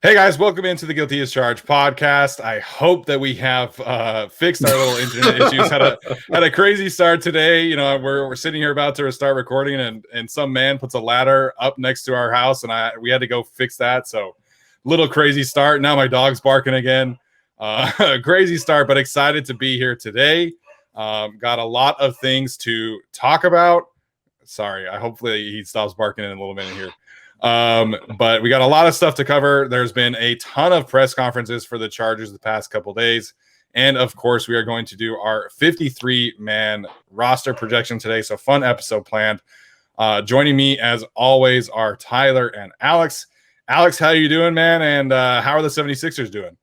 Hey guys, welcome into the Guilty as Charged podcast. I hope that we have fixed our little internet issues. Had a crazy start today. You know, we're sitting here about to start recording, and some man puts a ladder up next to our house, and we had to go fix that. So, little crazy start. Now my dog's barking again. Crazy start, but excited to be here today. Got a lot of things to talk about. Sorry, hopefully he stops barking in a little minute here. But we got a lot of stuff to cover. There's been a ton of press conferences for the Chargers the past couple days. And of course, we are going to do our 53-man roster projection today. So fun episode planned. Joining me as always are Tyler and Alex. Alex, how you doing, man? And how are the 76ers doing?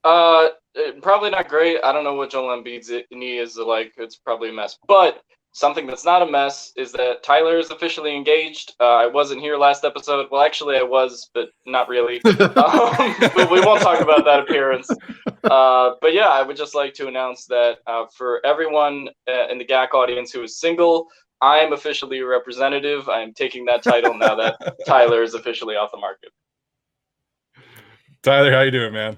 Probably not great. I don't know what Joel Embiid's knee is like. It's probably a mess. But something that's not a mess is that Tyler is officially engaged. I wasn't here last episode. Well, actually, I was, but not really. But we won't talk about that appearance. But yeah, I would just like to announce that for everyone in the GAC audience who is single, I am officially a representative. I am taking that title now that Tyler is officially off the market. Tyler, how you doing, man?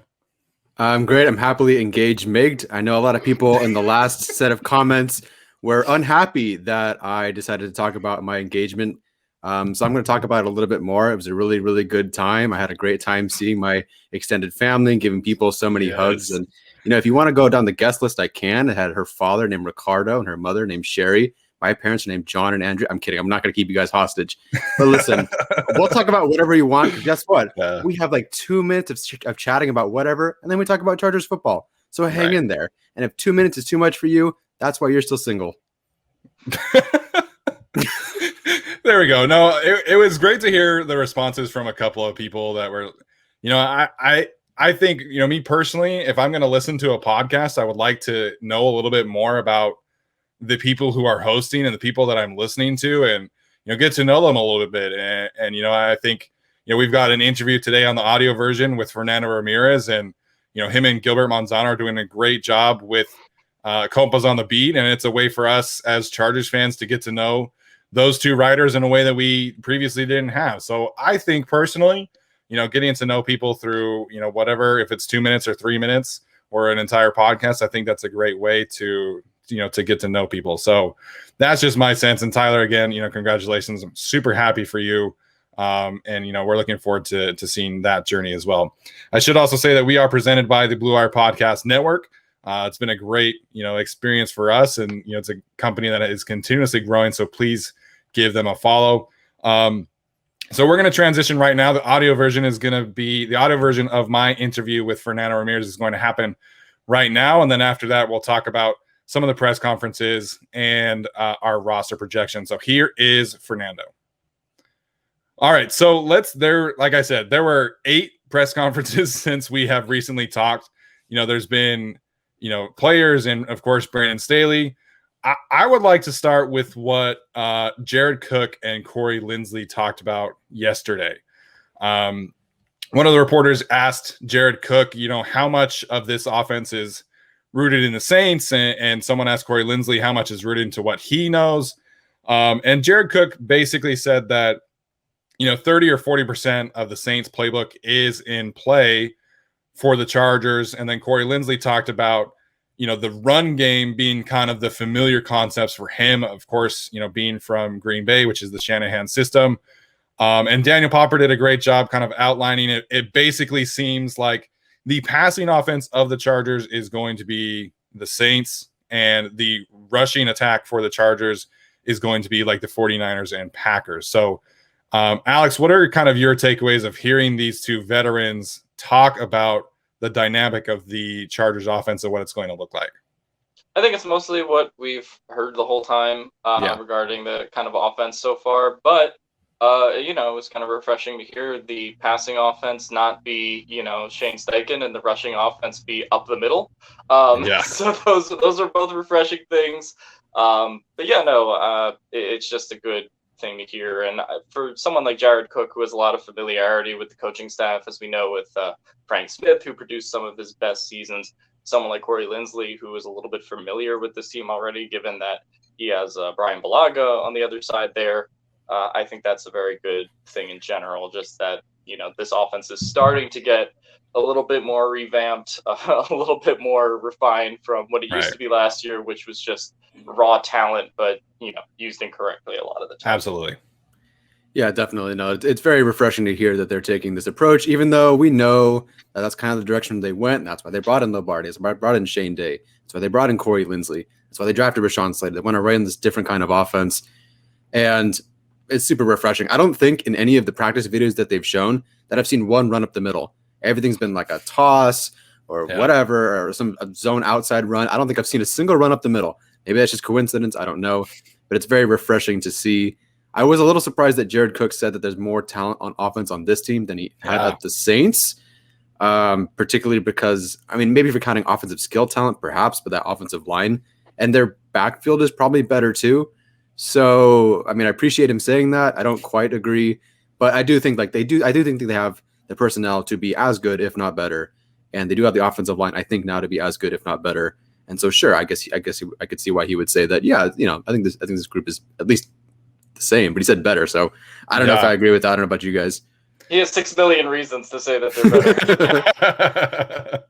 I'm great. I'm happily engaged, Migged. I know a lot of people in the last set of comments were unhappy that I decided to talk about my engagement. So I'm going to talk about it a little bit more. It was a really, really good time. I had a great time seeing my extended family and giving people so many hugs. And, you know, if you want to go down the guest list, I can. It had her father named Ricardo and her mother named Sherry. My parents are named John and Andrew. I'm kidding. I'm not going to keep you guys hostage. But listen, we'll talk about whatever you want. Guess what? We have like 2 minutes of chatting about whatever, and then we talk about Chargers football. So hang in there. And if 2 minutes is too much for you, that's why you're still single. There we go. No, it was great to hear the responses from a couple of people that were, you know, I think, you know, me personally, if I'm going to listen to a podcast, I would like to know a little bit more about the people who are hosting and the people that I'm listening to, and, you know, get to know them a little bit. And you know, I think, you know, we've got an interview today on the audio version with Fernando Ramirez, and, you know, him and Gilbert Manzano are doing a great job with Compas on the Beat, and it's a way for us as Chargers fans to get to know those two writers in a way that we previously didn't have. So I think personally, you know, getting to know people through, you know, whatever, if it's 2 minutes or 3 minutes or an entire podcast, I think that's a great way to, you know, to get to know people. So that's just my sense. And Tyler, again, you know, congratulations. I'm super happy for you. And, you know, we're looking forward to seeing that journey as well. I should also say that we are presented by the Blue Wire Podcast Network. It's been a great, you know, experience for us, and, you know, it's a company that is continuously growing. So please give them a follow. So we're going to transition right now. The audio version of my interview with Fernando Ramirez is going to happen right now. And then after that, we'll talk about some of the press conferences and our roster projection. So here is Fernando. All right. So like I said, there were 8 press conferences since we have recently talked. You know, there's been, you know, players and, of course, Brandon Staley. I would like to start with what Jared Cook and Corey Linsley talked about yesterday. One of the reporters asked Jared Cook, you know, how much of this offense is rooted in the Saints, and someone asked Corey Linsley how much is rooted into what he knows. And Jared Cook basically said that, you know, 30 or 40% of the Saints playbook is in play for the Chargers. And then Corey Linsley talked about, you know, the run game being kind of the familiar concepts for him, of course, you know, being from Green Bay, which is the Shanahan system. And Daniel Popper did a great job kind of outlining it. It basically seems like the passing offense of the Chargers is going to be the Saints, and the rushing attack for the Chargers is going to be like the 49ers and Packers. So, Alex, what are kind of your takeaways of hearing these two veterans talk about the dynamic of the Chargers offense and what it's going to look like? I think it's mostly what we've heard the whole time regarding the kind of offense so far. But, you know, it was kind of refreshing to hear the passing offense not be, you know, Shane Steichen, and the rushing offense be up the middle. So those are both refreshing things. But yeah, no, it's just a good thing to hear. And for someone like Jared Cook, who has a lot of familiarity with the coaching staff, as we know, with Frank Smith, who produced some of his best seasons, someone like Corey Linsley, who is a little bit familiar with this team already, given that he has Brian Balaga on the other side there. I think that's a very good thing in general, just that, this offense is starting to get a little bit more revamped, a little bit more refined from what it used to be last year, which was just raw talent, but used incorrectly a lot of the time. Absolutely. Yeah, definitely. No, it's very refreshing to hear that they're taking this approach, even though we know that that's kind of the direction they went. And that's why they brought in Lombardi. That's why they brought in Shane Day. That's why they brought in Corey Linsley. That's why they drafted Rashawn Slater. They want to run this different kind of offense. And it's super refreshing. I don't think in any of the practice videos that they've shown that I've seen one run up the middle. Everything's been like a toss or whatever, or some zone outside run. I don't think I've seen a single run up the middle. Maybe that's just coincidence. I don't know. But it's very refreshing to see. I was a little surprised that Jared Cook said that there's more talent on offense on this team than he had at the Saints, particularly because, maybe if you're counting offensive skill talent, perhaps, but that offensive line and their backfield is probably better too. So, I appreciate him saying that. I don't quite agree, but I do think I do think they have the personnel to be as good, if not better. And they do have the offensive line, I think, now to be as good, if not better. And so, sure, I guess I could see why he would say that. Yeah, I think this group is at least the same, but he said better. So I don't know if I agree with that. I don't know about you guys. He has 6 million reasons to say that they're better.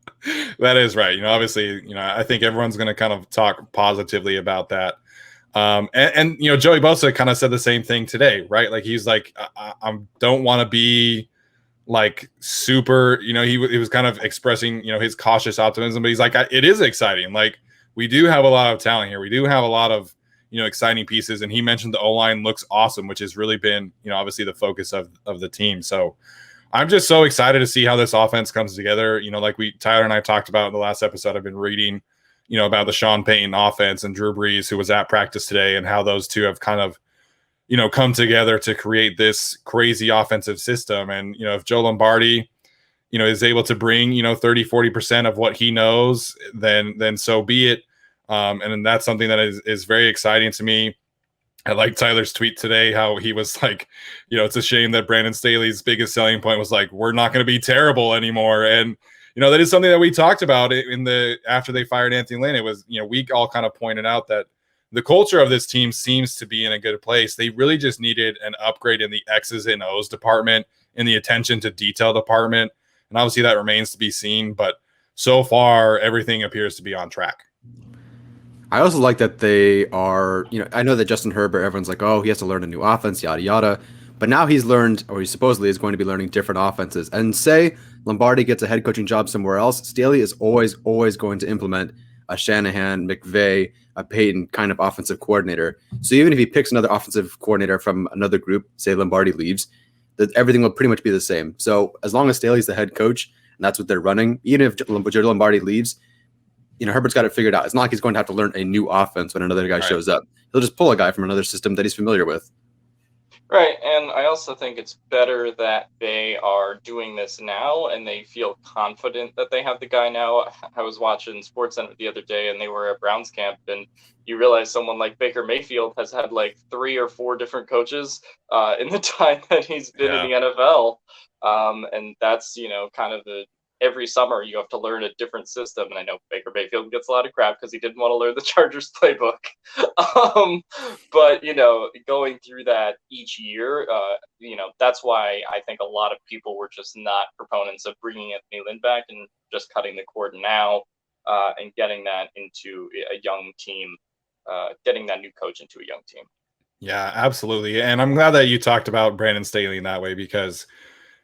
That is right. Obviously, I think everyone's going to kind of talk positively about that. And Joey Bosa kind of said the same thing today, right? Like he's like, I don't want to be like super, he was kind of expressing, his cautious optimism, but he's like, it is exciting. Like we do have a lot of talent here. We do have a lot of, exciting pieces. And he mentioned the O-line looks awesome, which has really been, obviously the focus of the team. So I'm just so excited to see how this offense comes together. Like Tyler and I talked about in the last episode, I've been reading, about the Sean Payton offense and Drew Brees, who was at practice today, and how those two have kind of, come together to create this crazy offensive system. And, if Joe Lombardi, is able to bring, 30-40% of what he knows, then so be it. And that's something that is very exciting to me. I like Tyler's tweet today, how he was like, it's a shame that Brandon Staley's biggest selling point was like, we're not going to be terrible anymore. And, that is something that we talked about after they fired Anthony Lynn. It was, we all kind of pointed out that the culture of this team seems to be in a good place. They really just needed an upgrade in the X's and O's department, in the attention to detail department. And obviously that remains to be seen, but so far everything appears to be on track. I also like that they are, I know that Justin Herbert, everyone's like, oh, he has to learn a new offense, yada, yada. But now he's learned, or he supposedly is going to be learning different offenses. And say Lombardi gets a head coaching job somewhere else, Staley is always going to implement a Shanahan, McVay, a Payton kind of offensive coordinator. So even if he picks another offensive coordinator from another group, say Lombardi leaves, that everything will pretty much be the same. So as long as Staley's the head coach and that's what they're running, even if Joe Lombardi leaves, Herbert's got it figured out. It's not like he's going to have to learn a new offense when another guy shows up. He'll just pull a guy from another system that he's familiar with. Right, and I also think it's better that they are doing this now and they feel confident that they have the guy now. I was watching SportsCenter the other day and they were at Browns camp, and you realize someone like Baker Mayfield has had like 3 or 4 different coaches in the time that he's been in the NFL. And that's, kind of every summer you have to learn a different system. And I know Baker Mayfield gets a lot of crap because he didn't want to learn the Chargers playbook. But, going through that each year, that's why I think a lot of people were just not proponents of bringing Anthony Lynn back and just cutting the cord now and getting that into a young team, getting that new coach into a young team. Yeah, absolutely. And I'm glad that you talked about Brandon Staley in that way, because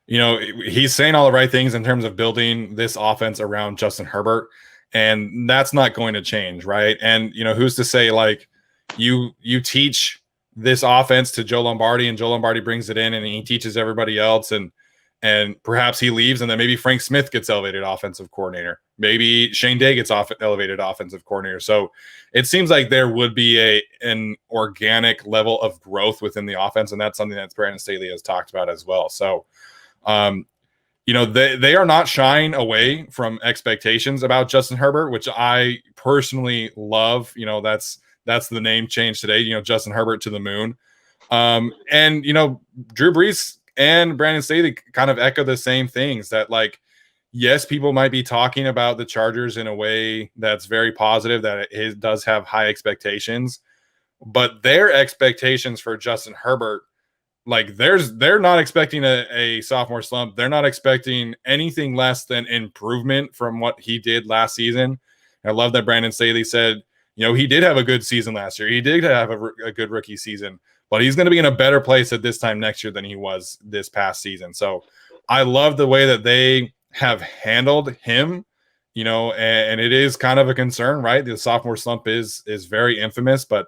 he's saying all the right things in terms of building this offense around Justin Herbert, and that's not going to change, right? And who's to say like you teach this offense to Joe Lombardi and Joe Lombardi brings it in and he teaches everybody else, and perhaps he leaves and then maybe Frank Smith gets elevated offensive coordinator, maybe Shane Day gets elevated offensive coordinator. So it seems like there would be an organic level of growth within the offense, and that's something that Brandon Staley has talked about as well. So they are not shying away from expectations about Justin Herbert, which I personally love. That's the name change today, Justin Herbert to the moon. And Drew Brees and Brandon Staley kind of echo the same things, that like, yes, people might be talking about the Chargers in a way that's very positive, that it does have high expectations, but their expectations for Justin Herbert like they're not expecting a sophomore slump. They're not expecting anything less than improvement from what he did last season. I love that Brandon Staley said, he did have a good season last year. He did have a good rookie season, but he's going to be in a better place at this time next year than he was this past season. So I love the way that they have handled him, and it is kind of a concern, right? The sophomore slump is very infamous, but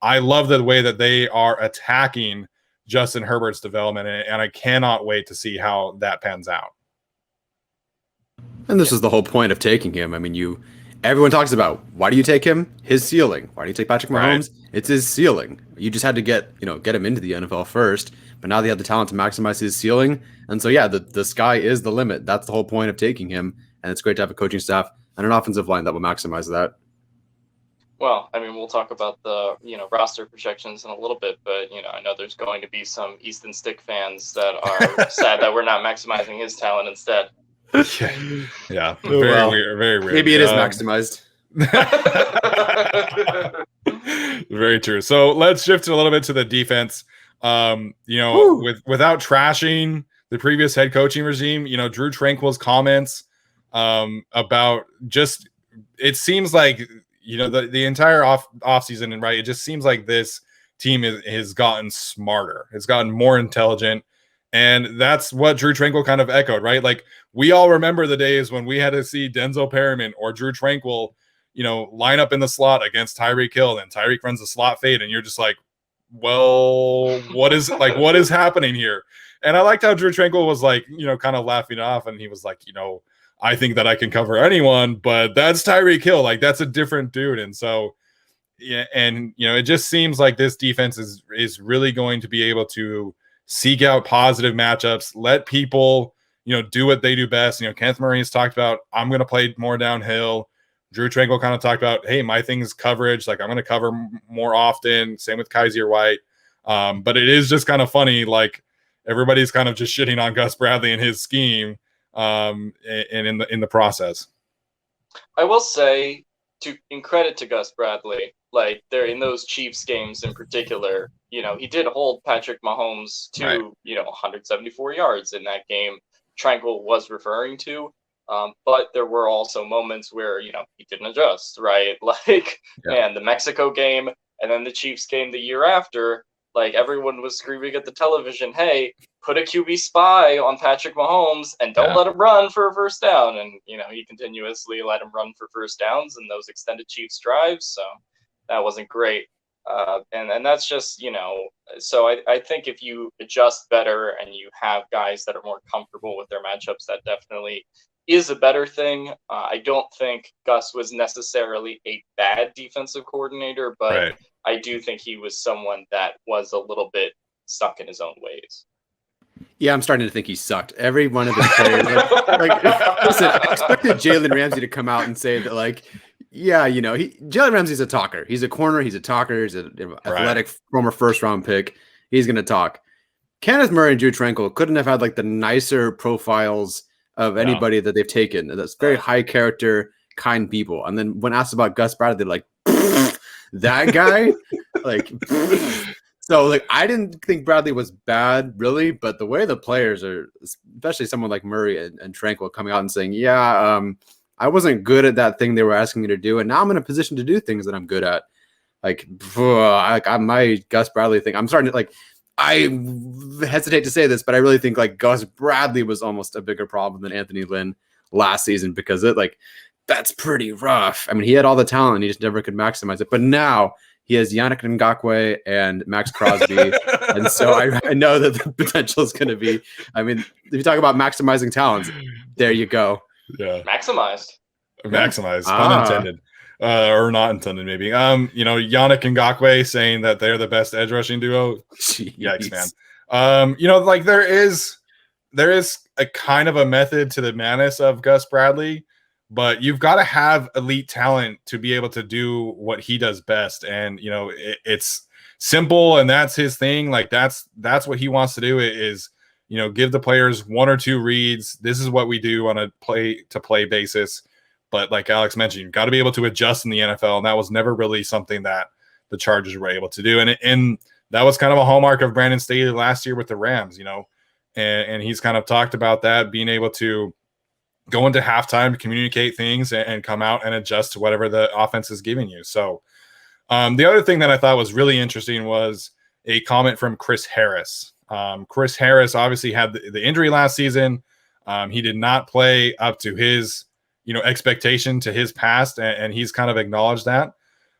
I love the way that they are attacking Justin Herbert's development, and I cannot wait to see how that pans out. And this is the whole point of taking him. I mean, everyone talks about, why do you take him? His ceiling. Why do you take Patrick Mahomes? Right. It's his ceiling. You just had to get him into the NFL first, but now they have the talent to maximize his ceiling. And so, yeah, the sky is the limit. That's the whole point of taking him. And it's great to have a coaching staff and an offensive line that will maximize that. Well, I mean, we'll talk about the, roster projections in a little bit, but, I know there's going to be some Easton Stick fans that are sad that we're not maximizing his talent instead. Yeah. Very weird. Very weird. Maybe it is maximized. Very true. So let's shift a little bit to the defense. Without trashing the previous head coaching regime, Drew Tranquill's comments about just, it seems like, the entire off season, and right, it just seems like this team has gotten smarter. It's gotten more intelligent. And that's what Drew Tranquill kind of echoed, right? Like, we all remember the days when we had to see Denzel Perryman or Drew Tranquill, line up in the slot against Tyreek Hill, and Tyreek runs the slot fade, and you're just like, well, what is happening here? And I liked how Drew Tranquill was like, kind of laughing off, and he was like, I think that I can cover anyone, but that's Tyreek Hill. Like, that's a different dude. And so, yeah, and it just seems like this defense is really going to be able to seek out positive matchups, let people, do what they do best. Kenneth Murray has talked about, I'm going to play more downhill. Drew Tranquill kind of talked about, hey, my thing is coverage. Like, I'm going to cover more often. Same with Kaiser White. But it is just kind of funny. Like, everybody's kind of just shitting on Gus Bradley and his scheme. And in the process, I will say, in credit to Gus Bradley, like, they're in those Chiefs games in particular, he did hold Patrick Mahomes to, right, 174 yards in that game. Tranquill was referring to, but there were also moments where, he didn't adjust, right? Like, man, the Mexico game and then the Chiefs game the year after, like, everyone was screaming at the television, hey, put a QB spy on Patrick Mahomes and don't let him run for a first down. And, he continuously let him run for first downs in those extended Chiefs drives. So that wasn't great. And that's just, so I think if you adjust better and you have guys that are more comfortable with their matchups, that definitely is a better thing. I don't think Gus was necessarily a bad defensive coordinator, but right, I do think he was someone that was a little bit stuck in his own ways. Yeah, I'm starting to think he sucked. Every one of his players. Listen, I expected Jalen Ramsey to come out and say that, like, yeah, Jalen Ramsey's a talker. He's a corner. He's a talker. He's an athletic former first-round pick. He's going to talk. Kenneth Murray and Drew Tranquill couldn't have had, like, the nicer profiles of anybody that they've taken. That's very high character, kind people. And then when asked about Gus Bradley, they're like, that guy? Like, so, like, I didn't think Bradley was bad, really, but the way the players are, especially someone like Murray and Tranquill coming out and saying, I wasn't good at that thing they were asking me to do, and now I'm in a position to do things that I'm good at. Like, my Gus Bradley thing, I'm starting to, like, I hesitate to say this, but I really think, like, Gus Bradley was almost a bigger problem than Anthony Lynn last season, because that's pretty rough. I mean, he had all the talent, he just never could maximize it. But now he has Yannick Ngakoue and Max Crosby. And so I know that the potential is going to be, I mean, if you talk about maximizing talents, there you go. Yeah. Maximized, pun intended. Or not intended, maybe. Yannick Ngakoue saying that they're the best edge rushing duo. Jeez. Yikes, man. Like, there is a kind of a method to the madness of Gus Bradley, but you've got to have elite talent to be able to do what he does best. And, it's simple, and that's his thing. Like, that's what he wants to do is, give the players one or two reads. This is what we do on a play-to-play basis. But like Alex mentioned, you've got to be able to adjust in the NFL, and that was never really something that the Chargers were able to do. And that was kind of a hallmark of Brandon Staley last year with the Rams, and he's kind of talked about that, being able to go into halftime to communicate things and come out and adjust to whatever the offense is giving you. So the other thing that I thought was really interesting was a comment from Chris Harris. Chris Harris obviously had the injury last season. He did not play up to his, expectation to his past, and he's kind of acknowledged that.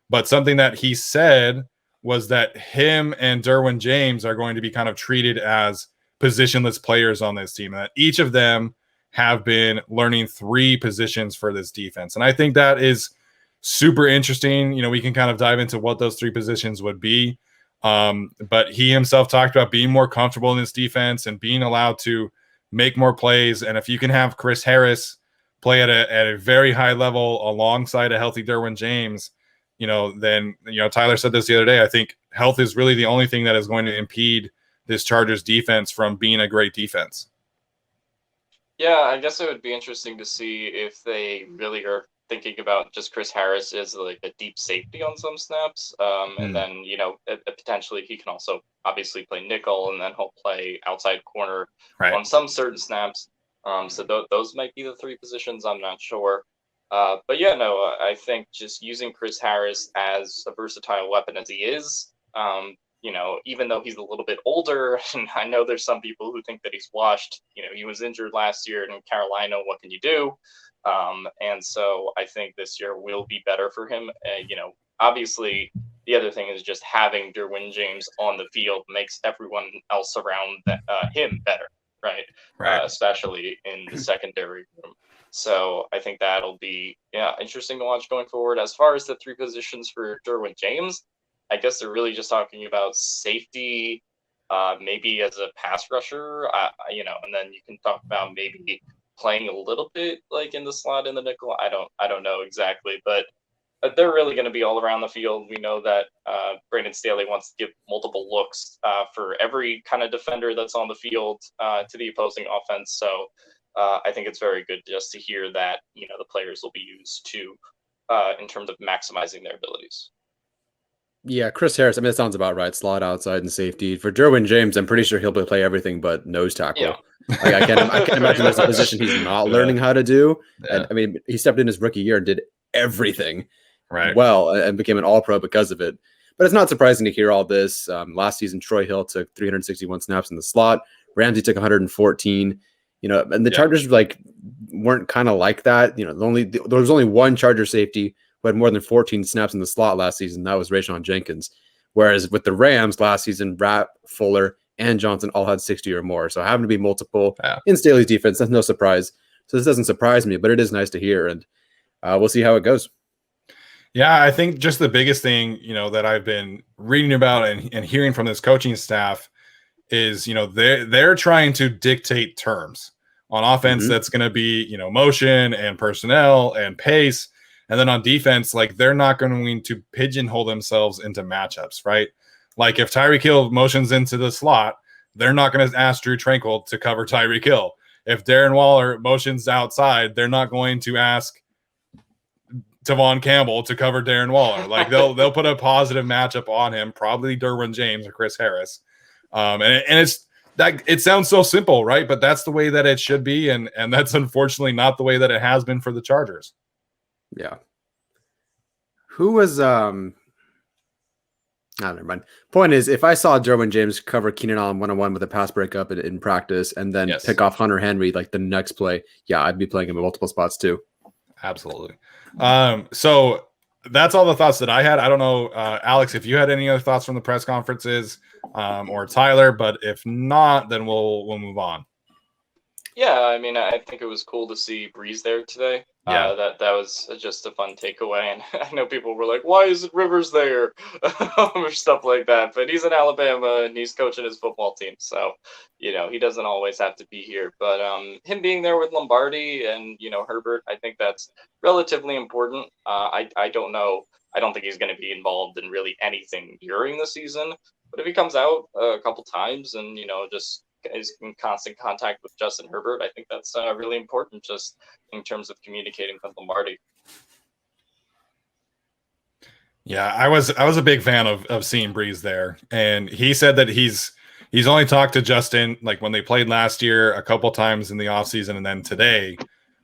But something that he said was that him and Derwin James are going to be kind of treated as positionless players on this team, and that each of them have been learning 3 positions for this defense. And I think that is super interesting. We can kind of dive into what those 3 positions would be. But he himself talked about being more comfortable in this defense and being allowed to make more plays. And if you can have Chris Harris play at a very high level alongside a healthy Derwin James, then, Tyler said this the other day, I think health is really the only thing that is going to impede this Chargers defense from being a great defense. Yeah, I guess it would be interesting to see if they really are thinking about just Chris Harris as like a deep safety on some snaps. And then, potentially he can also obviously play nickel, and then he'll play outside corner on some certain snaps. So those might be the 3 positions. I'm not sure. But yeah, no, I think just using Chris Harris as a versatile weapon as he is, even though he's a little bit older, and I know there's some people who think that he's washed, he was injured last year in Carolina. What can you do? And so I think this year will be better for him. Obviously the other thing is just having Derwin James on the field makes everyone else around him better. Right. Especially in the secondary room. So I think that'll be interesting to watch going forward. As far as the 3 positions for Derwin James, I guess they're really just talking about safety, maybe as a pass rusher, and then you can talk about maybe playing a little bit like in the slot in the nickel. I don't know exactly, but they're really going to be all around the field. We know that Brandon Staley wants to give multiple looks for every kind of defender that's on the field to the opposing offense. So I think it's very good just to hear that, the players will be used to in terms of maximizing their abilities. Yeah, Chris Harris, I mean, that sounds about right. Slot, outside, and safety. For Derwin James, I'm pretty sure he'll play everything but nose tackle. Yeah. Like, I can't imagine there's a position he's not learning how to do. Yeah. And I mean, he stepped in his rookie year and did everything well and became an all-pro because of it. But it's not surprising to hear all this. Last season, Troy Hill took 361 snaps in the slot. Ramsey took 114. And the Chargers weren't kind of like that. There was only one Charger safety who had more than 14 snaps in the slot last season. That was Rayshon Jenkins. Whereas with the Rams last season, Rapp, Fuller, and Johnson all had 60 or more. So having to be multiple in Staley's defense, that's no surprise. So this doesn't surprise me, but it is nice to hear. And we'll see how it goes. Yeah, I think just the biggest thing, that I've been reading about and hearing from this coaching staff is, they're trying to dictate terms on offense. That's going to be, motion and personnel and pace. And then on defense, they're not going to pigeonhole themselves into matchups, right? Like if Tyreek Hill motions into the slot, they're not going to ask Drew Tranquil to cover Tyreek Hill. If Darren Waller motions outside, they're not going to ask Tavon Campbell to cover Darren Waller. They'll put a positive matchup on him, probably Derwin James or Chris Harris. And it's that it sounds so simple, right? But that's the way that it should be, and that's unfortunately not the way that it has been for the Chargers. Yeah. Who was never mind. Point is, if I saw Derwin James cover Keenan Allen one-on-one with a pass breakup in practice and then pick off Hunter Henry the next play, I'd be playing him in multiple spots too. Absolutely. So that's all the thoughts that I had. I don't know, Alex, if you had any other thoughts from the press conferences, or Tyler, but if not, then we'll move on. Yeah, I mean, I think it was cool to see Breeze there today. That was just a fun takeaway. And I know people were like, why isn't Rivers there? Or stuff like that. But he's in Alabama and he's coaching his football team. So, he doesn't always have to be here. But him being there with Lombardi and, Herbert, I think that's relatively important. I don't know. I don't think he's going to be involved in really anything during the season. But if he comes out a couple times and, just is in constant contact with Justin Herbert, I think that's really important just in terms of communicating with Lombardi. Yeah, I was a big fan of seeing Breeze there, and he said that he's only talked to Justin like when they played last year a couple times in the offseason and then today.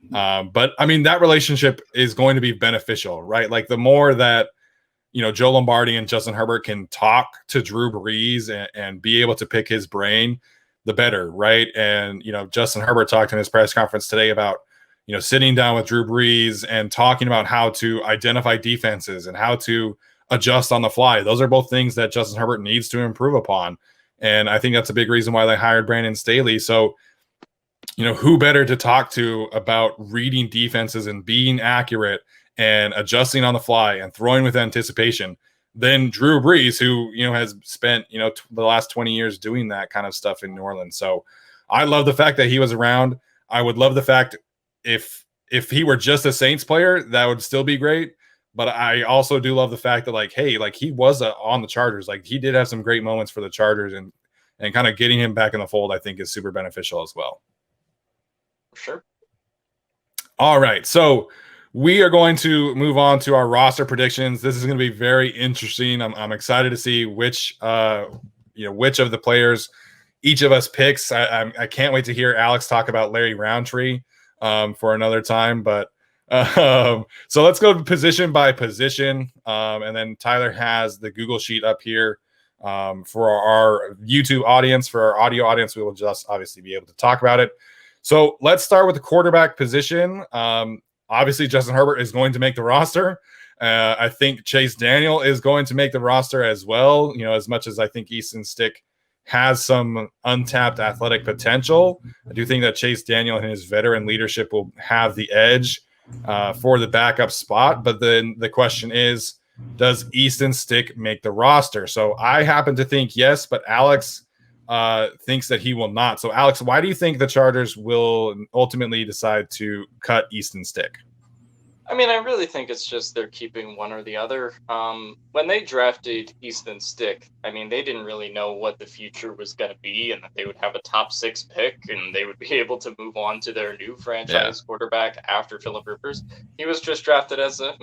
But I mean, that relationship is going to be beneficial, right? Like the more that Joe Lombardi and Justin Herbert can talk to Drew Brees and be able to pick his brain, the better, right? And Justin Herbert talked in his press conference today about sitting down with Drew Brees and talking about how to identify defenses and how to adjust on the fly. Those are both things that Justin Herbert needs to improve upon. And I think that's a big reason why they hired Brandon Staley. So, who better to talk to about reading defenses and being accurate and adjusting on the fly and throwing with anticipation than Drew Brees, who, has spent, the last 20 years doing that kind of stuff in New Orleans. So I love the fact that he was around. I would love the fact if he were just a Saints player, that would still be great. But I also do love the fact that he was on the Chargers. Like he did have some great moments for the Chargers, and kind of getting him back in the fold, I think, is super beneficial as well. Sure. All right. So we are going to move on to our roster predictions. This is going to be very interesting. I'm excited to see which of the players each of us picks. I can't wait to hear Alex talk about Larry Roundtree for another time. But so let's go position by position. And then Tyler has the Google sheet up here for our YouTube audience. For our audio audience, we will just obviously be able to talk about it. So let's start with the quarterback position. Obviously, Justin Herbert is going to make the roster. I think Chase Daniel is going to make the roster as well. As much as I think Easton Stick has some untapped athletic potential, I do think that Chase Daniel and his veteran leadership will have the edge for the backup spot. But then the question is, does Easton Stick make the roster? So I happen to think yes, but Alex thinks that he will not. So Alex, why do you think the Chargers will ultimately decide to cut Easton Stick? I mean, I really think it's just they're keeping one or the other. When they drafted Easton Stick, I mean, they didn't really know what the future was going to be and that they would have a top 6 pick and they would be able to move on to their new franchise quarterback after Phillip Rivers. He was just drafted as a,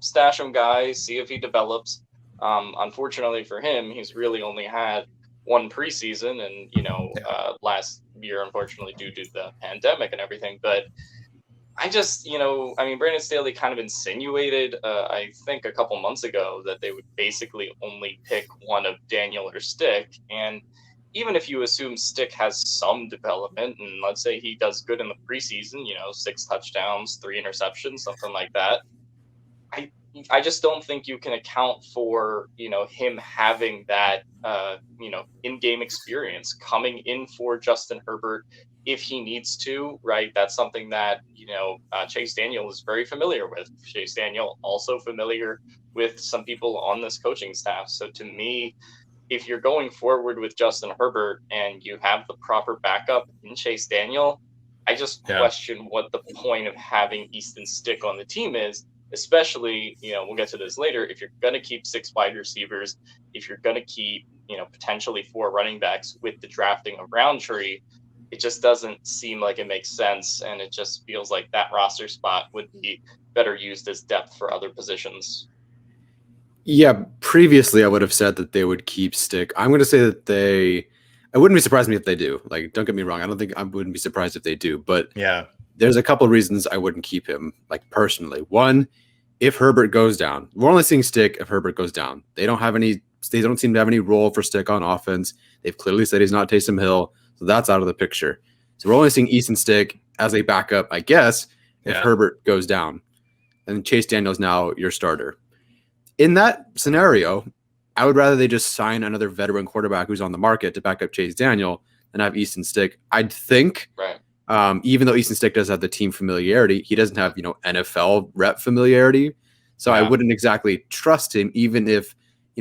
stash him guy, see if he develops. Unfortunately for him, he's really only had one preseason and, last year, unfortunately, due to the pandemic and everything. But I just, Brandon Staley kind of insinuated, I think a couple months ago, that they would basically only pick one of Daniel or Stick. And even if you assume Stick has some development, and let's say he does good in the preseason, 6 touchdowns, 3 interceptions, something like that, I just don't think you can account for, him having that, in-game experience coming in for Justin Herbert if he needs to, right? That's something that, Chase Daniel is very familiar with. Chase Daniel also familiar with some people on this coaching staff. So to me, if you're going forward with Justin Herbert and you have the proper backup in Chase Daniel, I just question what the point of having Easton Stick on the team is. Especially, we'll get to this later, if you're going to keep 6 wide receivers, if you're going to keep, potentially 4 running backs with the drafting of Roundtree, it just doesn't seem like it makes sense. And it just feels like that roster spot would be better used as depth for other positions. Yeah, previously I would have said that they would keep Stick. I'm going to say that I wouldn't be surprised if they do. Like, don't get me wrong. I wouldn't be surprised if they do. But yeah, there's a couple of reasons I wouldn't keep him, like personally. One, if Herbert goes down, we're only seeing Stick if Herbert goes down. They don't seem to have any role for Stick on offense. They've clearly said he's not Taysom Hill, so that's out of the picture. So we're only seeing Easton Stick as a backup, I guess, if Herbert goes down. And Chase Daniel's now your starter. In that scenario, I would rather they just sign another veteran quarterback who's on the market to back up Chase Daniel than have Easton Stick. I'd think, even though Easton Stick does have the team familiarity, he doesn't have, NFL rep familiarity. So I wouldn't exactly trust him, even if,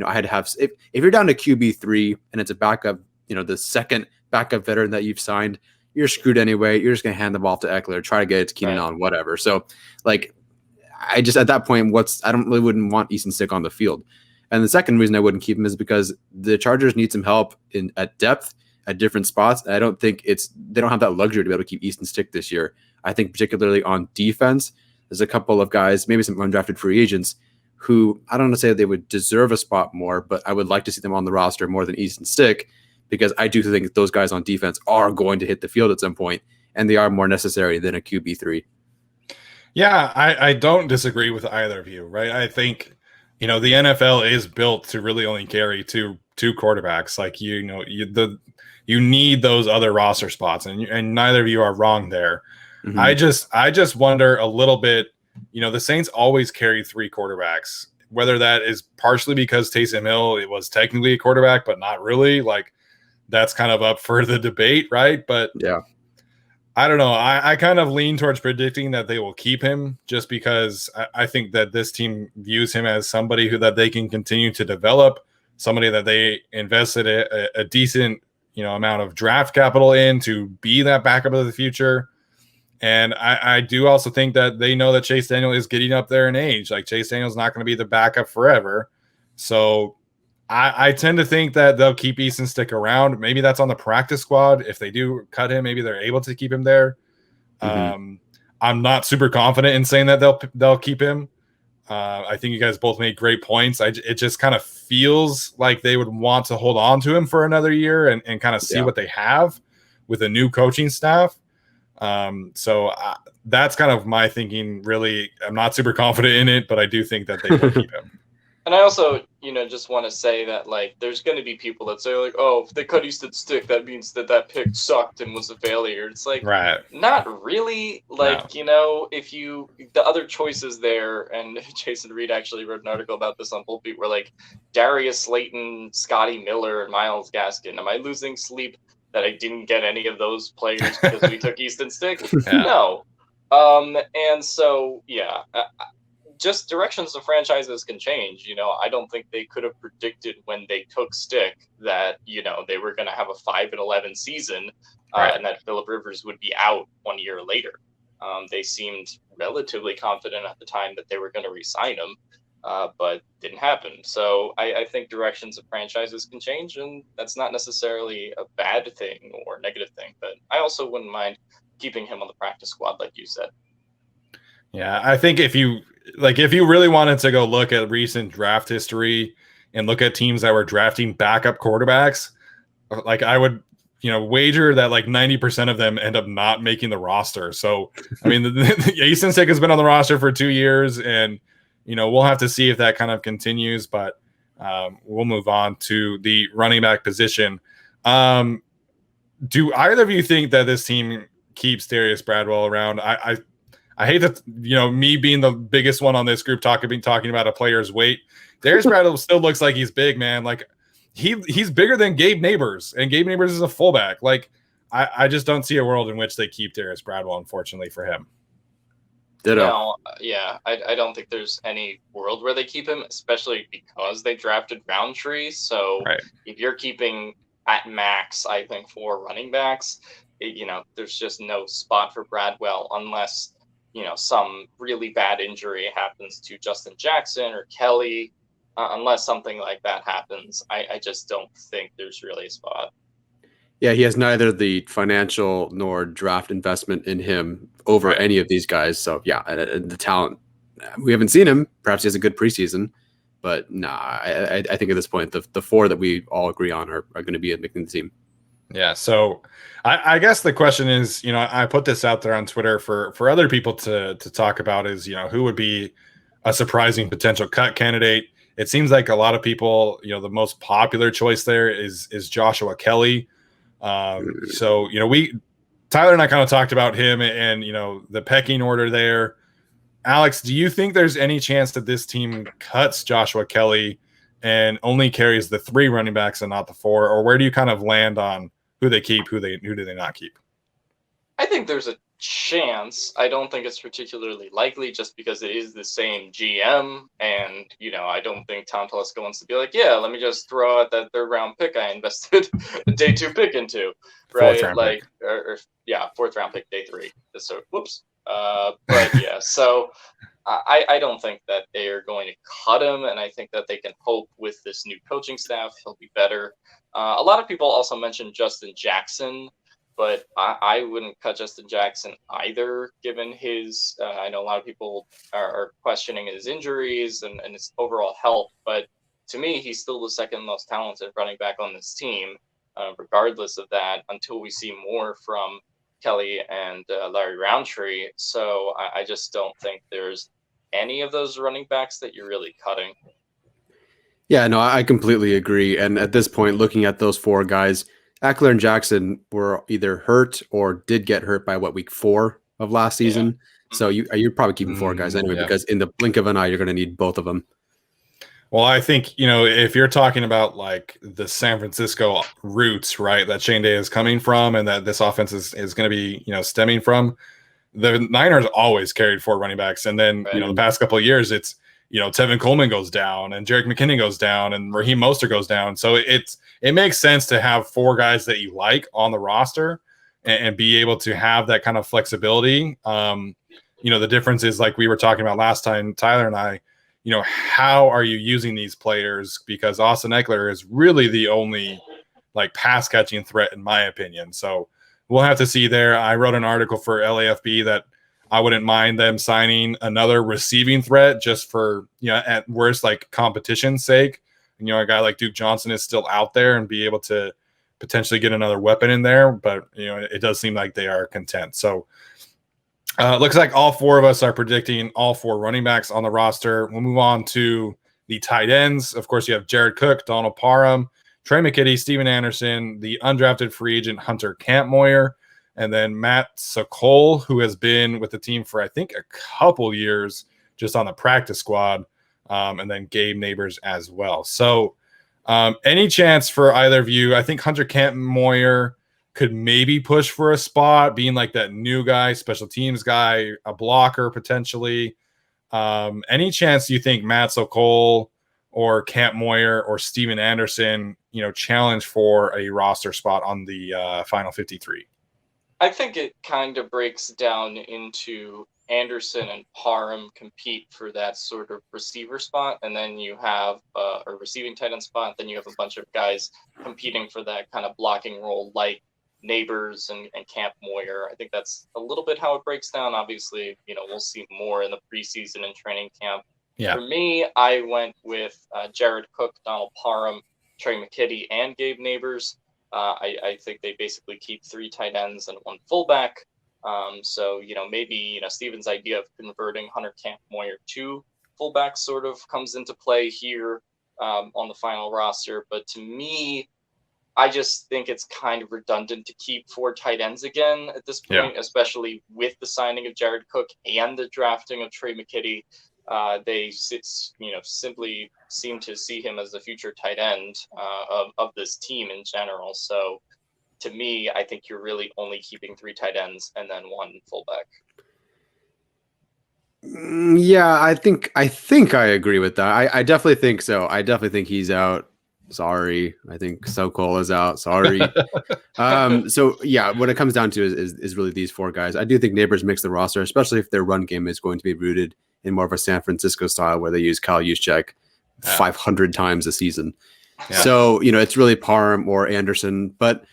I had to have, if you're down to QB3 and it's a backup, the second backup veteran that you've signed, you're screwed anyway. You're just going to hand the ball to Eckler, try to get it to Keenan Allen, whatever. So I just, at that point, I wouldn't want Easton Stick on the field. And the second reason I wouldn't keep him is because the Chargers need some help at depth at different spots. And I don't think they don't have that luxury to be able to keep Easton Stick this year. I think particularly on defense, there's a couple of guys, maybe some undrafted free agents, who I don't want to say they would deserve a spot more, but I would like to see them on the roster more than Easton Stick, because I do think those guys on defense are going to hit the field at some point, and they are more necessary than a QB3. Yeah, I don't disagree with either of you, right? I think, the NFL is built to really only carry two quarterbacks. Like, you need those other roster spots, and neither of you are wrong there. Mm-hmm. I just wonder a little bit, the Saints always carry three quarterbacks, whether that is partially because Taysom Hill, it was technically a quarterback, but not really. Like, that's kind of up for the debate, right? But yeah, I don't know. I kind of lean towards predicting that they will keep him, just because I think that this team views him as somebody that they can continue to develop, somebody that they invested a decent, amount of draft capital in to be that backup of the future. And I do also think that they know that Chase Daniel is getting up there in age. Like, Chase Daniel's not going to be the backup forever. So I tend to think that they'll keep Easton Stick around. Maybe that's on the practice squad. If they do cut him, maybe they're able to keep him there. Mm-hmm. I'm not super confident in saying that they'll keep him. I think you guys both made great points. It just kind of feels like they would want to hold on to him for another year and kind of see what they have with a new coaching staff. So that's kind of my thinking. Really, I'm not super confident in it, but I do think that they will keep him. And I also, just want to say that, like, there's going to be people that say, like, oh, if they cut Easton Stick, that means that pick sucked and was a failure. It's like, right. Not really. Like, no. If the other choices there, and Jason Reed actually wrote an article about this on Pulpit, where, like, Darius Slayton, Scotty Miller, and Myles Gaskin. Am I losing sleep that I didn't get any of those players because we took Easton Stick? Yeah. No. And so, yeah. Just directions of franchises can change. I don't think they could have predicted when they took Stick that, they were going to have a 5-11 season and that Phillip Rivers would be out 1 year later. They seemed relatively confident at the time that they were going to re-sign him, but didn't happen. So I think directions of franchises can change, and that's not necessarily a bad thing or negative thing. But I also wouldn't mind keeping him on the practice squad, like you said. Yeah, I think if you really wanted to go look at recent draft history and look at teams that were drafting backup quarterbacks, like, I would, wager that like 90% of them end up not making the roster. So, I mean, the Easton Stick has been on the roster for 2 years, and, we'll have to see if that kind of continues, but we'll move on to the running back position. Do either of you think that this team keeps Darius Bradwell around? I hate that, me being the biggest one on this group talking about a player's weight. Darius Bradwell still looks like he's big, man. Like, he's bigger than Gabe Neighbors, and Gabe Neighbors is a fullback. Like, I just don't see a world in which they keep Darius Bradwell, unfortunately for him. No, yeah, I don't think there's any world where they keep him, especially because they drafted Roundtree. So if you're keeping at max, I think 4 running backs, there's just no spot for Bradwell unless some really bad injury happens to Justin Jackson or Kelly. Unless something like that happens, I just don't think there's really a spot. Yeah, he has neither the financial nor draft investment in him over any of these guys. So, yeah, the talent, we haven't seen him. Perhaps he has a good preseason. But, I think at this point, the 4 that we all agree on are going to be making the team. Yeah, so I guess the question is, I put this out there on Twitter for other people to talk about is, who would be a surprising potential cut candidate. It seems like a lot of people, the most popular choice there is Joshua Kelly. So, Tyler and I kind of talked about him and, the pecking order there. Alex, do you think there's any chance that this team cuts Joshua Kelly and only carries the 3 running backs and not the 4? Or where do you kind of land on who they keep, who do they not keep? I think there's a chance. I don't think it's particularly likely just because it is the same GM. And, I don't think Tom Telesco wants to be like, yeah, let me just throw out that 3rd round pick I invested a day 2 pick into. Right. Like, or 4th round pick, day 3. So, whoops. But yeah, so I don't think that they are going to cut him. And I think that they can hope with this new coaching staff, he'll be better. A lot of people also mentioned Justin Jackson. but I wouldn't cut Justin Jackson either, given his. I know a lot of people are questioning his injuries and his overall health, but to me, he's still the second most talented running back on this team, regardless of that, until we see more from Kelly and Larry Roundtree. So I just don't think there's any of those running backs that you're really cutting. Yeah, no, I completely agree. And at this point, looking at those 4 guys, Eckler and Jackson were either hurt or did get hurt by week 4 of last season. Yeah. So you're probably keeping 4 guys anyway, because in the blink of an eye, you're going to need both of them. Well, I think, if you're talking about like the San Francisco roots, right, that Shane Day is coming from and that this offense is going to be, stemming from, the Niners always carried 4 running backs. And then, the past couple of years, it's, Tevin Coleman goes down and Jerick McKinnon goes down and Raheem Mostert goes down. So it makes sense to have 4 guys that you like on the roster and be able to have that kind of flexibility. The difference is, like we were talking about last time, Tyler and I, how are you using these players? Because Austin Eckler is really the only like pass catching threat, in my opinion. So we'll have to see there. I wrote an article for LAFB that I wouldn't mind them signing another receiving threat just for, at worst, like competition's sake. And, a guy like Duke Johnson is still out there and be able to potentially get another weapon in there. But, it does seem like they are content. So looks like all 4 of us are predicting all 4 running backs on the roster. We'll move on to the tight ends. Of course, you have Jared Cook, Donald Parham, Trey McKitty, Steven Anderson, the undrafted free agent Hunter Kampmoyer, and then Matt Sokol, who has been with the team for, I think, a couple years just on the practice squad, and then Gabe Neighbors as well. So any chance for either of you? I think Hunter Kampmoyer could maybe push for a spot, being like that new guy, special teams guy, a blocker potentially. Any chance you think Matt Sokol or Kampmoyer or Steven Anderson, challenge for a roster spot on the final 53? I think it kind of breaks down into Anderson and Parham compete for that sort of receiver spot, and then you have a receiving tight end spot. Then you have a bunch of guys competing for that kind of blocking role, like Neighbors and Kampmoyer. I think that's a little bit how it breaks down. Obviously, we'll see more in the preseason and training camp. Yeah. For me, I went with Jared Cook, Donald Parham, Trey McKitty, and Gabe Neighbors. I think they basically keep 3 tight ends and 1 fullback. So, maybe, Steven's idea of converting Hunter Kampmoyer to fullback sort of comes into play here on the final roster. But to me, I just think it's kind of redundant to keep 4 tight ends again at this point, especially with the signing of Jared Cook and the drafting of Trey McKitty. They simply seem to see him as the future tight end of this team in general. So to me, I think you're really only keeping 3 tight ends and then 1 fullback. Yeah, I think I agree with that. I definitely think so. I definitely think he's out. Sorry. I think Sokol is out. Sorry. So yeah, what it comes down to is really these 4 guys. I do think Neighbors makes the roster, especially if their run game is going to be rooted in more of a San Francisco style where they use Kyle Juszczyk 500 times a season. Yeah. So, it's really Parham or Anderson. But,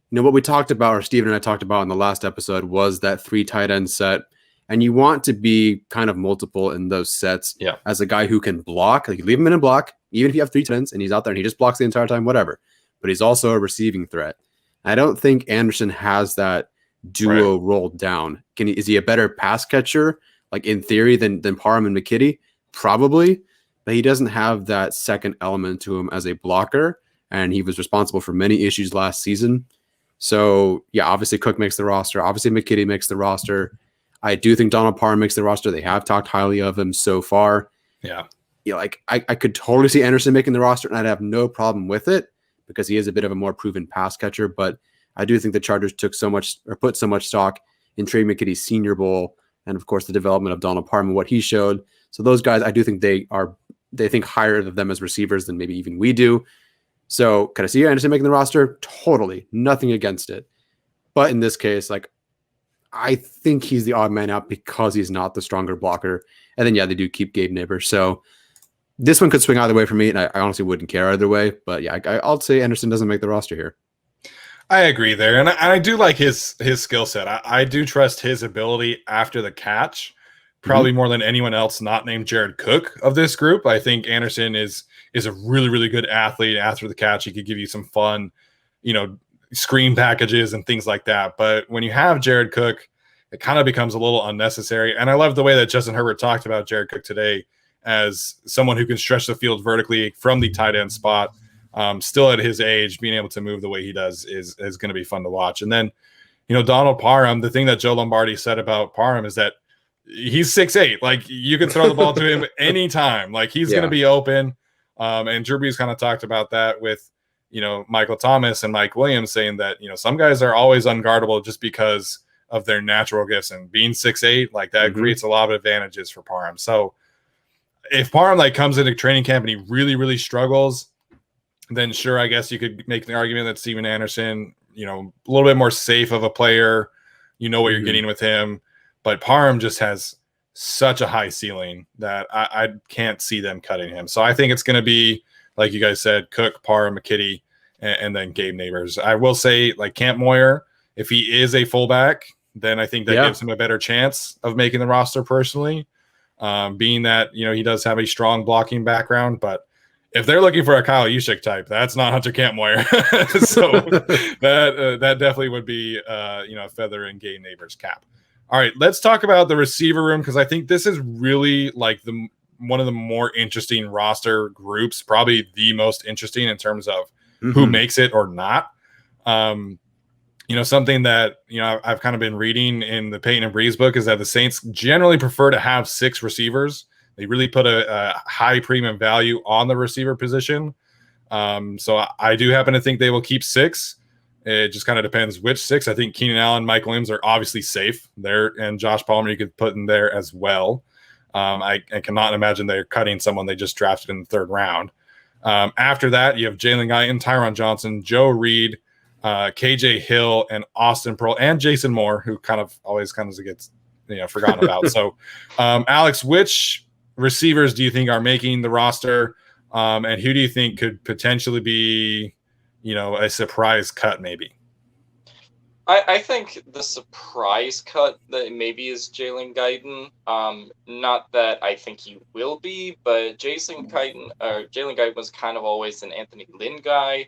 what we talked about, or Steven and I talked about in the last episode, was that 3 tight end set. And you want to be kind of multiple in those sets as a guy who can block. Like, you leave him in a block, even if you have 3 tight ends and he's out there and he just blocks the entire time, whatever. But he's also a receiving threat. I don't think Anderson has that duo rolled down. Is he a better pass catcher, like in theory, than Parham and McKitty? Probably. But he doesn't have that second element to him as a blocker. And he was responsible for many issues last season. So, yeah, obviously Cook makes the roster. Obviously McKitty makes the roster. I do think Donald Parham makes the roster. They have talked highly of him so far. Yeah. Like I could totally see Anderson making the roster, and I'd have no problem with it because he is a bit of a more proven pass catcher. But I do think the Chargers put so much stock in Trey McKitty's Senior Bowl and, of course, the development of Donald Parham and what he showed. So those guys, I do think they think higher of them as receivers than maybe even we do. So could I see Anderson making the roster? Totally. Nothing against it. But in this case, like, I think he's the odd man out because he's not the stronger blocker. And then, they do keep Gabe Neighbors. So this one could swing either way for me, and I honestly wouldn't care either way. But, I'll say Anderson doesn't make the roster here. I agree there, and I do like his skill set. I do trust his ability after the catch, probably more than anyone else not named Jared Cook of this group. I think Anderson is a really, really good athlete after the catch. He could give you some fun, screen packages and things like that. But when you have Jared Cook, it kind of becomes a little unnecessary. And I love the way that Justin Herbert talked about Jared Cook today as someone who can stretch the field vertically from the tight end spot. Still at his age, being able to move the way he does is going to be fun to watch. And then, Donald Parham, the thing that Joe Lombardi said about Parham is that he's 6'8". Like, you can throw the ball to him anytime. Like, he's going to be open. And Drew Brees kind of talked about that with, Michael Thomas and Mike Williams, saying that, some guys are always unguardable just because of their natural gifts, and being 6'8", like that creates a lot of advantages for Parham. So if Parham comes into training camp and he really, really struggles, then sure, I guess you could make the argument that Steven Anderson, a little bit more safe of a player, what you're getting with him. But Parham just has such a high ceiling that I can't see them cutting him. So I think it's going to be, like you guys said, Cook, Parham, McKitty, and then Gabe Neighbors. I will say, Camp Moyer, if he is a fullback, then I think that gives him a better chance of making the roster personally, being that, he does have a strong blocking background. But if they're looking for a Kyle Juszczyk type, that's not Hunter Kampmoyer. So that definitely would be a feather in Gabe Neighbors' cap. All right, let's talk about the receiver room, because I think this is really one of the more interesting roster groups, probably the most interesting in terms of who makes it or not. Something that I've kind of been reading in the Peyton and Breeze book is that the Saints generally prefer to have 6 receivers. They really put a high premium value on the receiver position. So I do happen to think they will keep 6. It just kind of depends which 6. I think Keenan Allen, Mike Williams are obviously safe there, and Josh Palmer you could put in there as well. I cannot imagine they're cutting someone they just drafted in the 3rd round. After that, you have Jalen Guyton, Tyron Johnson, Joe Reed, KJ Hill, and Austin Pearl, and Jason Moore, who always gets forgotten about. So, Alex, which receivers do you think are making the roster, and who do you think could potentially be a surprise cut maybe? I think the surprise cut that maybe is Jalen Guyton. Not that I think he will be, but Jalen Guyton was kind of always an Anthony Lynn guy.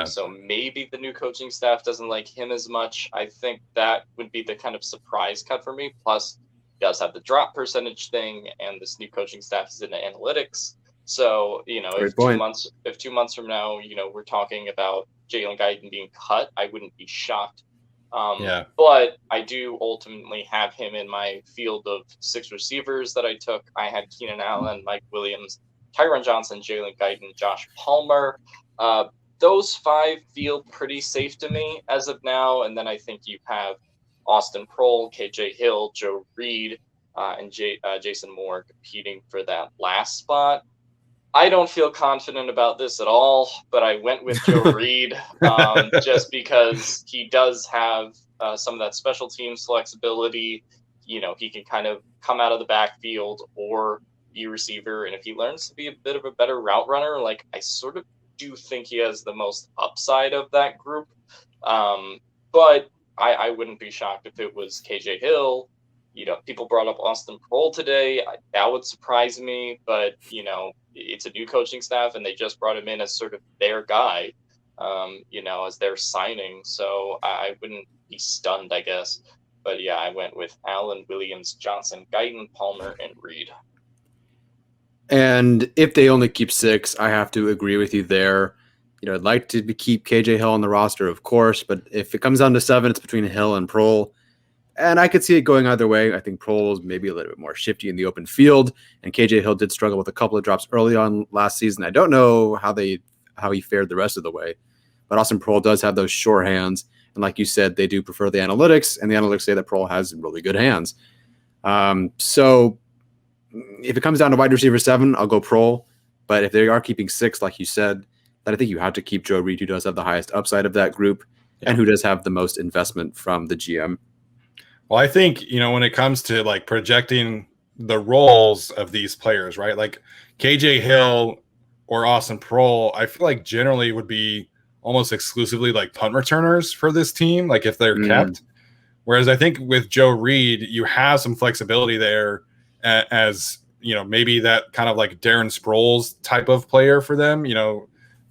So maybe the new coaching staff doesn't like him as much. I think that would be the kind of surprise cut for me. Plus, he does have the drop percentage thing, and this new coaching staff is into analytics. So, if 2 months from now, we're talking about Jalen Guyton being cut, I wouldn't be shocked. But I do ultimately have him in my field of 6 receivers that I took. I had Keenan Allen, Mike Williams, Tyron Johnson, Jalen Guyton, Josh Palmer. Those 5 feel pretty safe to me as of now. And then I think you have Austin Prohl, KJ Hill, Joe Reed, and Jason Moore competing for that last spot. I don't feel confident about this at all, but I went with Joe Reed just because he does have some of that special teams flexibility. He can kind of come out of the backfield or be receiver. And if he learns to be a bit of a better route runner, I sort of do think he has the most upside of that group. But I wouldn't be shocked if it was KJ Hill. People brought up Austin Prohl today. That would surprise me, but it's a new coaching staff, and they just brought him in as sort of their guy, as their signing. So I wouldn't be stunned, I guess. But yeah, I went with Allen, Williams, Johnson, Guyton, Palmer, and Reed. And if they only keep 6, I have to agree with you there. I'd like to keep KJ Hill on the roster, of course, but if it comes down to 7, it's between Hill and Prohl. And I could see it going either way. I think Prohl is maybe a little bit more shifty in the open field, and KJ Hill did struggle with a couple of drops early on last season. I don't know how he fared the rest of the way, but Austin Prohl does have those sure hands, and like you said, they do prefer the analytics, and the analytics say that Prohl has really good hands. So if it comes down to wide receiver 7, I'll go Prohl, but if they are keeping 6, like you said, then I think you have to keep Joe Reed, who does have the highest upside of that group, and who does have the most investment from the GM. Well, I think, when it comes to projecting the roles of these players, right? KJ Hill or Austin Prohl, I feel like generally would be almost exclusively like punt returners for this team, like if they're kept. Whereas I think with Joe Reed, you have some flexibility there as, maybe that kind of like Darren Sproles type of player for them,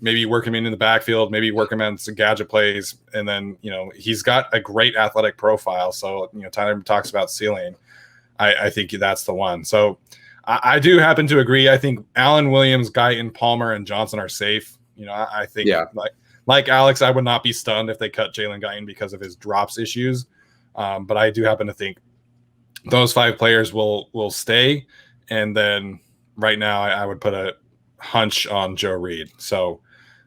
maybe work him in the backfield, maybe work him on some gadget plays. And then, he's got a great athletic profile. So, Tyler talks about ceiling. I think that's the one. So I do happen to agree. I think Allen, Williams, Guyton, Palmer, and Johnson are safe. I think like Alex, I would not be stunned if they cut Jalen Guyton because of his drops issues. But I do happen to think those 5 players will stay. And then right now I would put a hunch on Joe Reed. So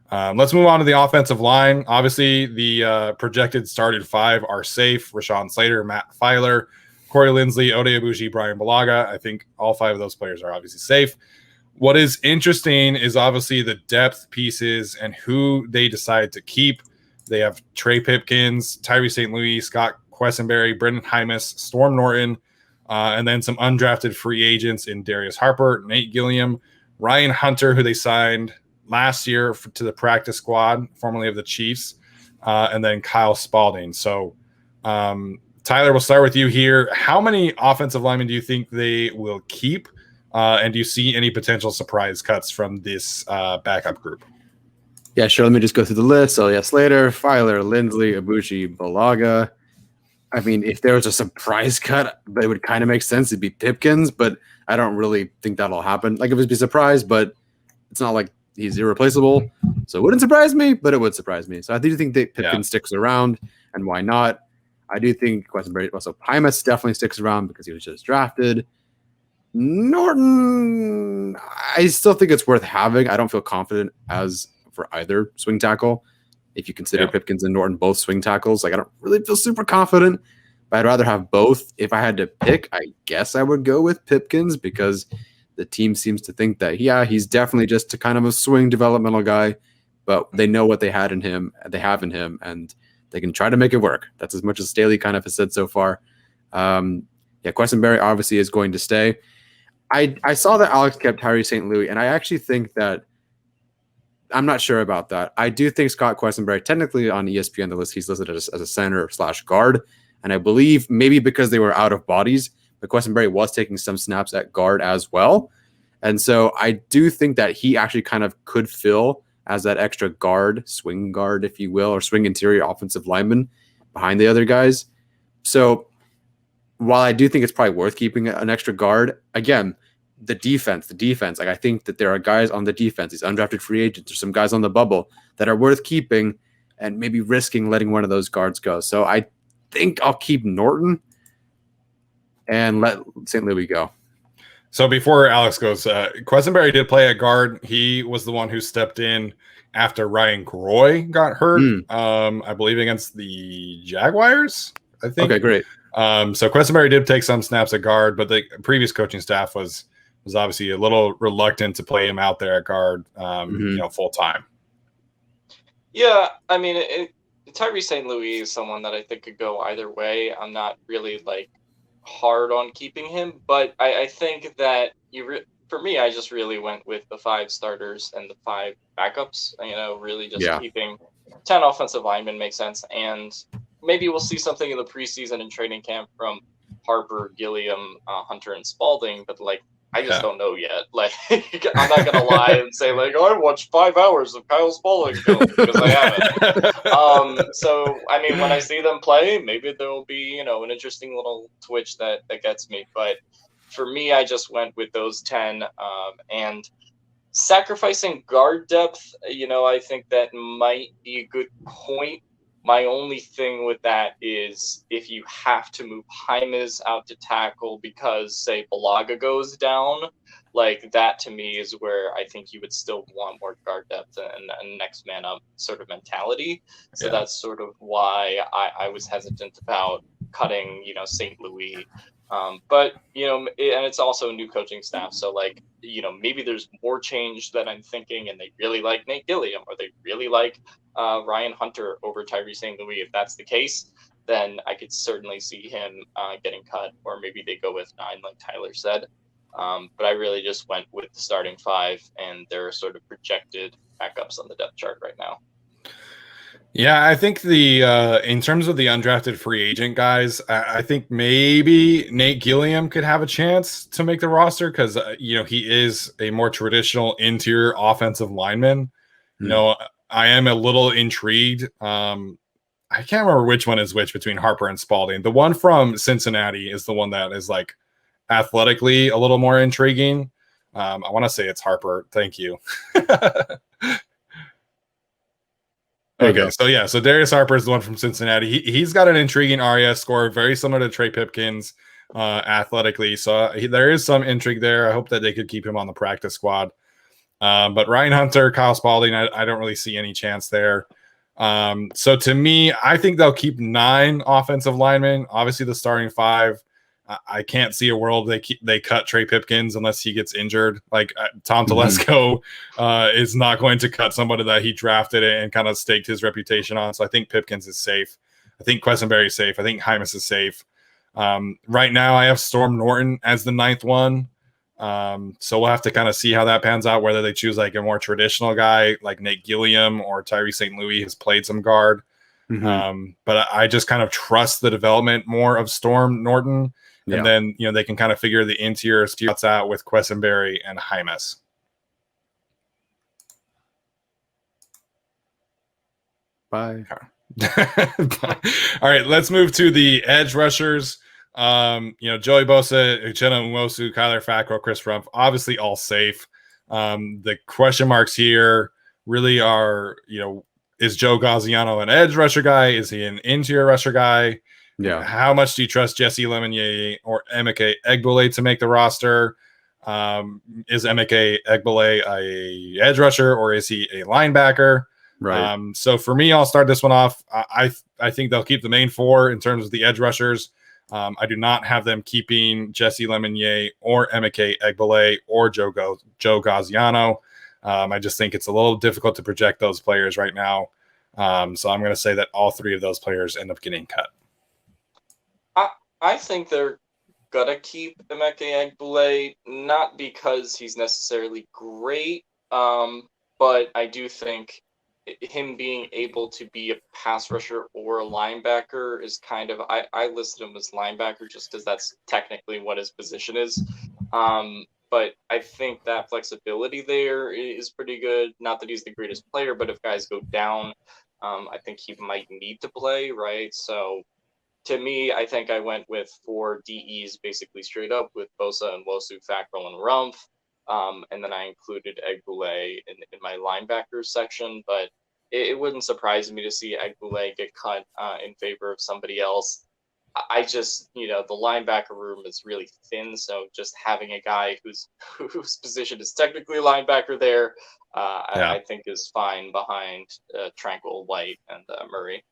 let's move on to the offensive line. Obviously, the projected started 5 are safe. Rashawn Slater, Matt Filer, Corey Linsley, Ode Abuji, Brian Balaga. I think all 5 of those players are obviously safe. What is interesting is obviously the depth pieces and who they decide to keep. They have Trey Pipkins, Tyree St. Louis, Scott Quessenberry, Brendan Hymas, Storm Norton, and then some undrafted free agents in Darius Harper, Nate Gilliam, Ryan Hunter, who they signed last year to the practice squad, formerly of the Chiefs, and then Kyle Spalding. So, Tyler, we'll start with you here. How many offensive linemen do you think they will keep? And do you see any potential surprise cuts from this backup group? Yeah, sure. Let me just go through the list. So, Slater, Filer, Linsley, Abuji, Balaga. I mean, if there was a surprise cut, it would kind of make sense. It'd be Pipkins, but I don't really think that'll happen. Like, it would be surprised, but it's not like he's irreplaceable. So it wouldn't surprise me, but it would surprise me. So I do think that Pipkins sticks around, and why not? I do think Quessenberry, also Hymas definitely sticks around because he was just drafted. Norton, I still think it's worth having. I don't feel confident as for either swing tackle. If you consider Pipkins and Norton both swing tackles, like I don't really feel super confident, but I'd rather have both. If I had to pick, I guess I would go with Pipkins because the team seems to think that, he's definitely just a kind of a swing developmental guy, but they know what they have in him, and they can try to make it work. That's as much as Staley kind of has said so far. Quessenberry obviously is going to stay. I saw that Alex kept Tyree St. Louis, and I actually think that I'm not sure about that. I do think Scott Quessenberry, technically on ESPN, the list, he's listed as a center/guard. And I believe maybe because they were out of bodies, but Quessenberry was taking some snaps at guard as well. And so I do think that he actually kind of could fill as that extra guard, swing guard, if you will, or swing interior offensive lineman behind the other guys. So while I do think it's probably worth keeping an extra guard, again, the defense, like I think that there are guys on the defense, these undrafted free agents, or some guys on the bubble that are worth keeping and maybe risking letting one of those guards go. So I think I'll keep Norton and let St. Louis go. So before Alex goes, Quessenberry did play at guard. He was the one who stepped in after Ryan Groy got hurt, I believe against the Jaguars, I think. Okay, great. So Quessenberry did take some snaps at guard, but the previous coaching staff was obviously a little reluctant to play him out there at guard, full time. Yeah, I mean, Tyree St. Louis is someone that I think could go either way. I'm not really hard on keeping him, but I think that for me, I just really went with the 5 starters and the 5 backups. Really just keeping 10 offensive linemen makes sense, and maybe we'll see something in the preseason and training camp from Harper, Gilliam, Hunter, and Spalding, but I just don't know yet. I'm not gonna lie and say I watched 5 hours of Kyle Spalding film because I haven't. So I mean, when I see them play, maybe there will be an interesting little twitch that gets me. But for me, I just went with those 10 and sacrificing guard depth. I think that might be a good point. My only thing with that is if you have to move Hymas out to tackle because, say, Balaga goes down, that to me is where I think you would still want more guard depth and next man up sort of mentality. So that's sort of why I was hesitant about cutting, St. Louis. But, and it's also a new coaching staff. So, maybe there's more change that I'm thinking, and they really like Nate Gilliam, or they really like Ryan Hunter over Tyree St. Louis. If that's the case, then I could certainly see him getting cut, or maybe they go with 9, like Tyler said. But I really just went with the starting 5 and their sort of projected backups on the depth chart right now. Yeah, I think the in terms of the undrafted free agent guys, I think maybe Nate Gilliam could have a chance to make the roster because he is a more traditional interior offensive lineman. I am a little intrigued. I can't remember which one is which between Harper and Spalding. The one from Cincinnati is the one that is like athletically a little more intriguing. I want to say it's Harper. Thank you. Okay, so Darius Harper is the one from Cincinnati. He's got an intriguing RAS score, very similar to Trey Pipkins athletically. So there is some intrigue there. I hope that they could keep him on the practice squad. But Ryan Hunter, Kyle Spalding, I don't really see any chance there. So to me, I think they'll keep 9 offensive linemen. Obviously, the starting 5. I can't see a world they cut Trey Pipkins unless he gets injured. Like Tom Telesco is not going to cut somebody that he drafted and kind of staked his reputation on. So I think Pipkins is safe. I think Quessenberry is safe. I think Hymas is safe. Right now, I have Storm Norton as the 9th one. So we'll have to kind of see how that pans out, whether they choose like a more traditional guy like Nate Gilliam or Tyree St. Louis has played some guard. But I just kind of trust the development more of Storm Norton. And then, they can kind of figure the interior spots out with Quessenberry and Hymas. Bye. All right, let's move to the edge rushers. Joey Bosa, Uchenna Nwosu, Kyler Fackrell, Chris Rumpf, obviously all safe. The question marks here really are, is Joe Gaziano an edge rusher guy? Is he an interior rusher guy? Yeah. How much do you trust Jesse Lemonnier or Emeka Egbule to make the roster? Is Emeka Egbule a edge rusher or is he a linebacker? Right. So for me, I'll start this one off. I think they'll keep the main 4 in terms of the edge rushers. I do not have them keeping Jesse Lemonnier or Emeka Egbule or Joe Gaziano. I just think it's a little difficult to project those players right now. So I'm going to say that all 3 of those players end up getting cut. I think they're gonna keep Emeka Egbule, not because he's necessarily great, but I do think him being able to be a pass rusher or a linebacker is kind of I listed him as linebacker just because that's technically what his position is. But I think that flexibility there is pretty good. Not that he's the greatest player, but if guys go down, I think he might need to play, right? So to me, I think I went with 4 DEs basically straight up with Bosa and Nwosu, Fackrell, and Rumpf. And then I included Egbule in my linebackers section. But it wouldn't surprise me to see Egbule get cut in favor of somebody else. I just, the linebacker room is really thin. So just having a guy whose position is technically linebacker there, I think is fine behind Tranquil, White, and Murray.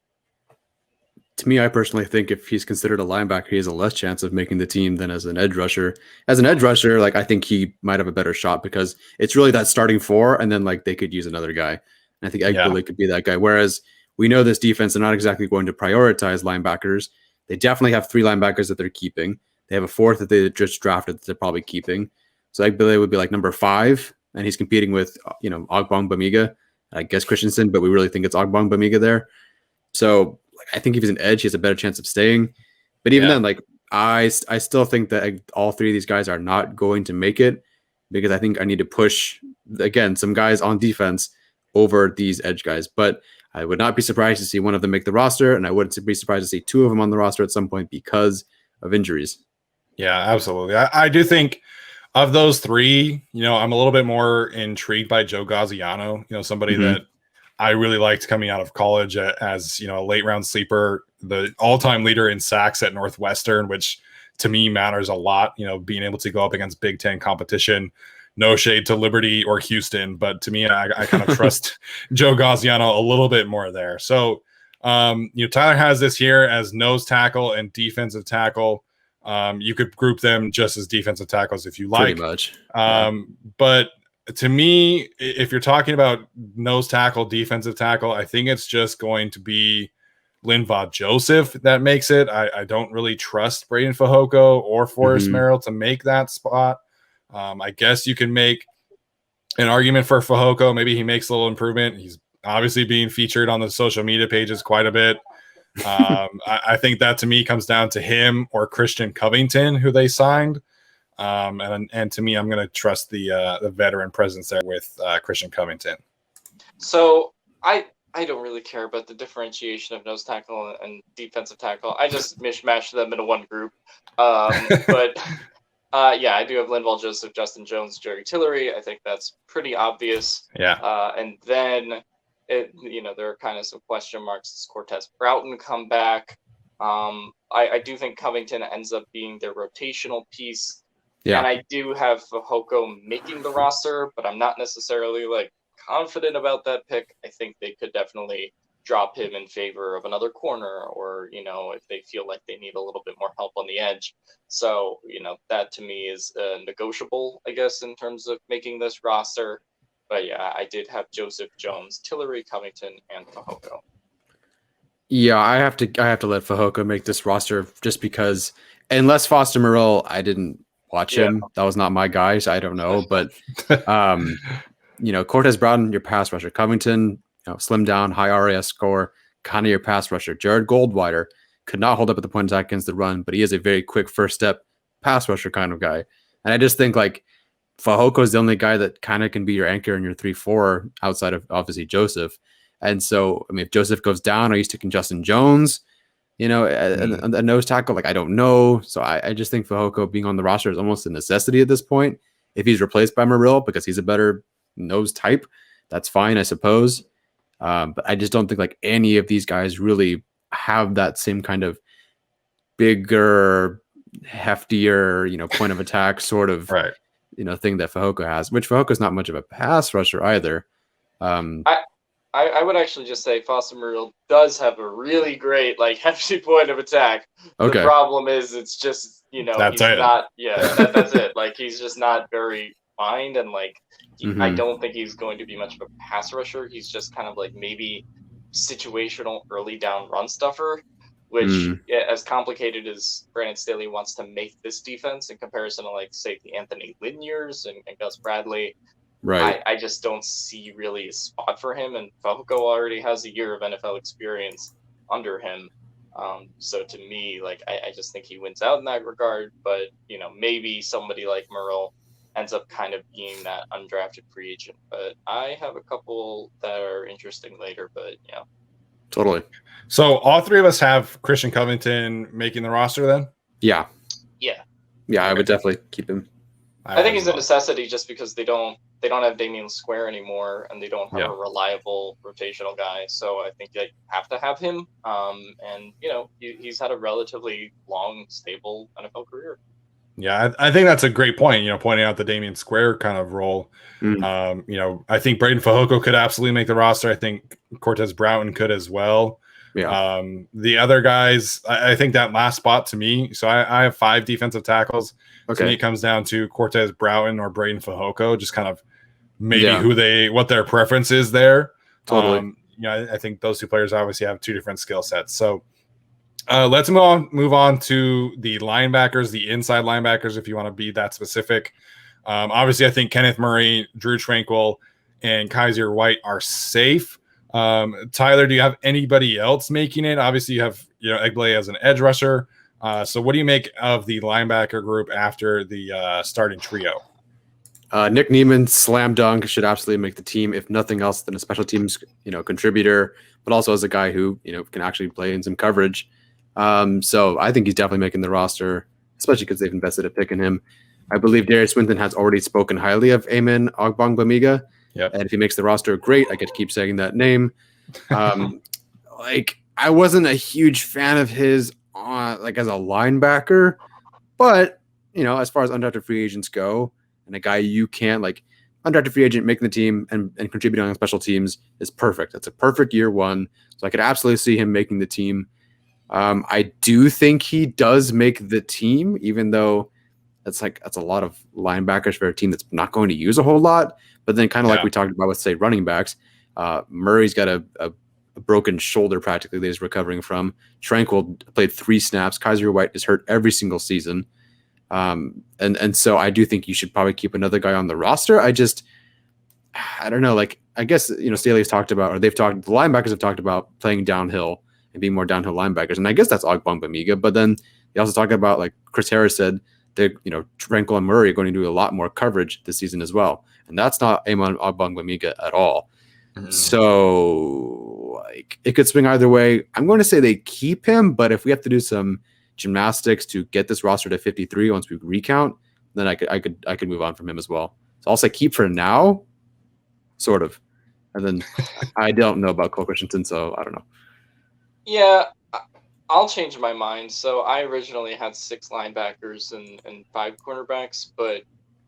To me, I personally think if he's considered a linebacker, he has a less chance of making the team than as an edge rusher. As an edge rusher, I think he might have a better shot because it's really that starting 4, and then they could use another guy. And I think Egbule could be that guy. Whereas we know this defense, they're not exactly going to prioritize linebackers. They definitely have 3 linebackers that they're keeping. They have a 4th that they just drafted that they're probably keeping. So Egbule would be number 5, and he's competing with Ogbong Bamiga, I guess Christensen, but we really think it's Ogbong Bamiga there. So I think if he's an edge, he has a better chance of staying. But even then, I still think that all 3 of these guys are not going to make it because I think I need to push, again, some guys on defense over these edge guys. But I would not be surprised to see one of them make the roster, and I wouldn't be surprised to see 2 of them on the roster at some point because of injuries. Yeah, absolutely. I do think of those 3, I'm a little bit more intrigued by Joe Gaziano, somebody that I really liked coming out of college as a late round sleeper, the all-time leader in sacks at Northwestern, which to me matters a lot, being able to go up against Big Ten competition. No shade to Liberty or Houston, but to me, I kind of trust Joe Gaziano a little bit more there. So, Tyler has this here as nose tackle and defensive tackle. You could group them just as defensive tackles if you like. Pretty much. But to me, if you're talking about nose tackle, defensive tackle, I think it's just going to be Linval Joseph that makes it. I don't really trust Braden Fehoko or Forrest Merrill to make that spot. I guess you can make an argument for Fehoko. Maybe he makes a little improvement. He's obviously being featured on the social media pages quite a bit. I think that to me comes down to him or Christian Covington, who they signed. And to me, I'm going to trust the veteran presence there with Christian Covington. So I don't really care about the differentiation of nose tackle and defensive tackle. I just mishmash them into one group. But yeah, I do have Linval Joseph, Justin Jones, Jerry Tillery. I think that's pretty obvious. Yeah. And then there are kind of some question marks. Does Cortez Broughton come back? I do think Covington ends up being their rotational piece. Yeah. And I do have Fehoko making the roster, but I'm not necessarily confident about that pick. I think they could definitely drop him in favor of another corner, or if they feel like they need a little bit more help on the edge. So that to me is negotiable, I guess, in terms of making this roster. But yeah, I did have Joseph, Jones, Tillery, Covington, and Fehoko. Yeah, I have to let Fehoko make this roster just because, unless Foster Moreau, I didn't watch him. That was not my guy, so I don't know. But Cortez Broughton, your pass rusher. Covington, slim down, high RAS score, kind of your pass rusher. Jared Goldwire could not hold up at the point of attack against the run, but he is a very quick first step pass rusher kind of guy. And I just think Fehoko is the only guy that kind of can be your anchor in your 3-4 outside of obviously Joseph. And so, if Joseph goes down, are you sticking Justin Jones, a nose tackle? I don't know. So I just think Fehoko being on the roster is almost a necessity at this point. If he's replaced by Murrill because he's a better nose type, that's fine, I suppose. But I just don't think any of these guys really have that same kind of bigger, heftier, point of attack sort of right. Thing that Fehoko has, which Fehoko is not much of a pass rusher either. I would actually just say Foster Muriel does have a really great hefty point of attack. Okay. The problem is it's just that's he's it. not that's it. He's just not very fine, and I don't think he's going to be much of a pass rusher. He's just kind of maybe situational early down run stuffer, which as complicated as Brandon Staley wants to make this defense in comparison to say the Anthony Lynn years and Gus Bradley. Right. I just don't see really a spot for him, and Fehoko already has a year of NFL experience under him. So to me, I just think he wins out in that regard. But maybe somebody like Murrell ends up kind of being that undrafted free agent. But I have a couple that are interesting later. But yeah, totally. So all three of us have Christian Covington making the roster then? Yeah. I would definitely keep him. I think he's a necessity just because they don't have Damian Square anymore, and they don't have a reliable rotational guy. So I think they have to have him. And he's had a relatively long, stable NFL career. Yeah, I think that's a great point. Pointing out the Damian Square kind of role. I think Braden Fehoko could absolutely make the roster. I think Cortez Broughton could as well. Yeah. The other guys, I think that last spot to me. So I have 5 defensive tackles. Okay. To me, it comes down to Cortez Broughton or Braden Fehoko, just kind of maybe what their preference is there. Totally. I think those two players obviously have 2 different skill sets. So let's move on to the linebackers, the inside linebackers, if you want to be that specific. Obviously, I think Kenneth Murray, Drew Tranquil, and Kaiser White are safe. Tyler, do you have anybody else making it? Obviously, you have Egbele as an edge rusher. So what do you make of the linebacker group after the starting trio? Nick Neiman, slam dunk, should absolutely make the team, if nothing else than a special teams contributor, but also as a guy who can actually play in some coverage. So I think he's definitely making the roster, especially because they've invested a pick in him. I believe Darius Swinton has already spoken highly of Amen Ogbongbemiga. Yep. And if he makes the roster, great. I get to keep saying that name. I wasn't a huge fan of his as a linebacker, but as far as undrafted free agents go, and a guy you can't undrafted free agent making the team and contributing on special teams is perfect. That's a perfect year one. So I could absolutely see him making the team. I do think he does make the team, even though that's a lot of linebackers for a team that's not going to use a whole lot. But then kind of like we talked about with, say, running backs, Murray's got a broken shoulder practically that he's recovering from. Tranquil played 3 snaps. Kaiser White is hurt every single season. And so I do think you should probably keep another guy on the roster. I don't know. Like, I guess, Staley's talked about, or the linebackers have talked about playing downhill and being more downhill linebackers. And I guess that's Ogbongbemiga. But then they also talk about, like Chris Harris said, Tranquil and Murray are going to do a lot more coverage this season as well. And that's not Amon Ogbongbemiga at all. Mm-hmm. So, like, it could swing either way. I'm going to say they keep him, but if we have to do some gymnastics to get this roster to 53 once we recount, then I could move on from him as well. So I'll say keep for now, sort of. And then I don't know about Cole Christensen, so I don't know. Yeah, I'll change my mind. So I originally had 6 linebackers and 5 cornerbacks, but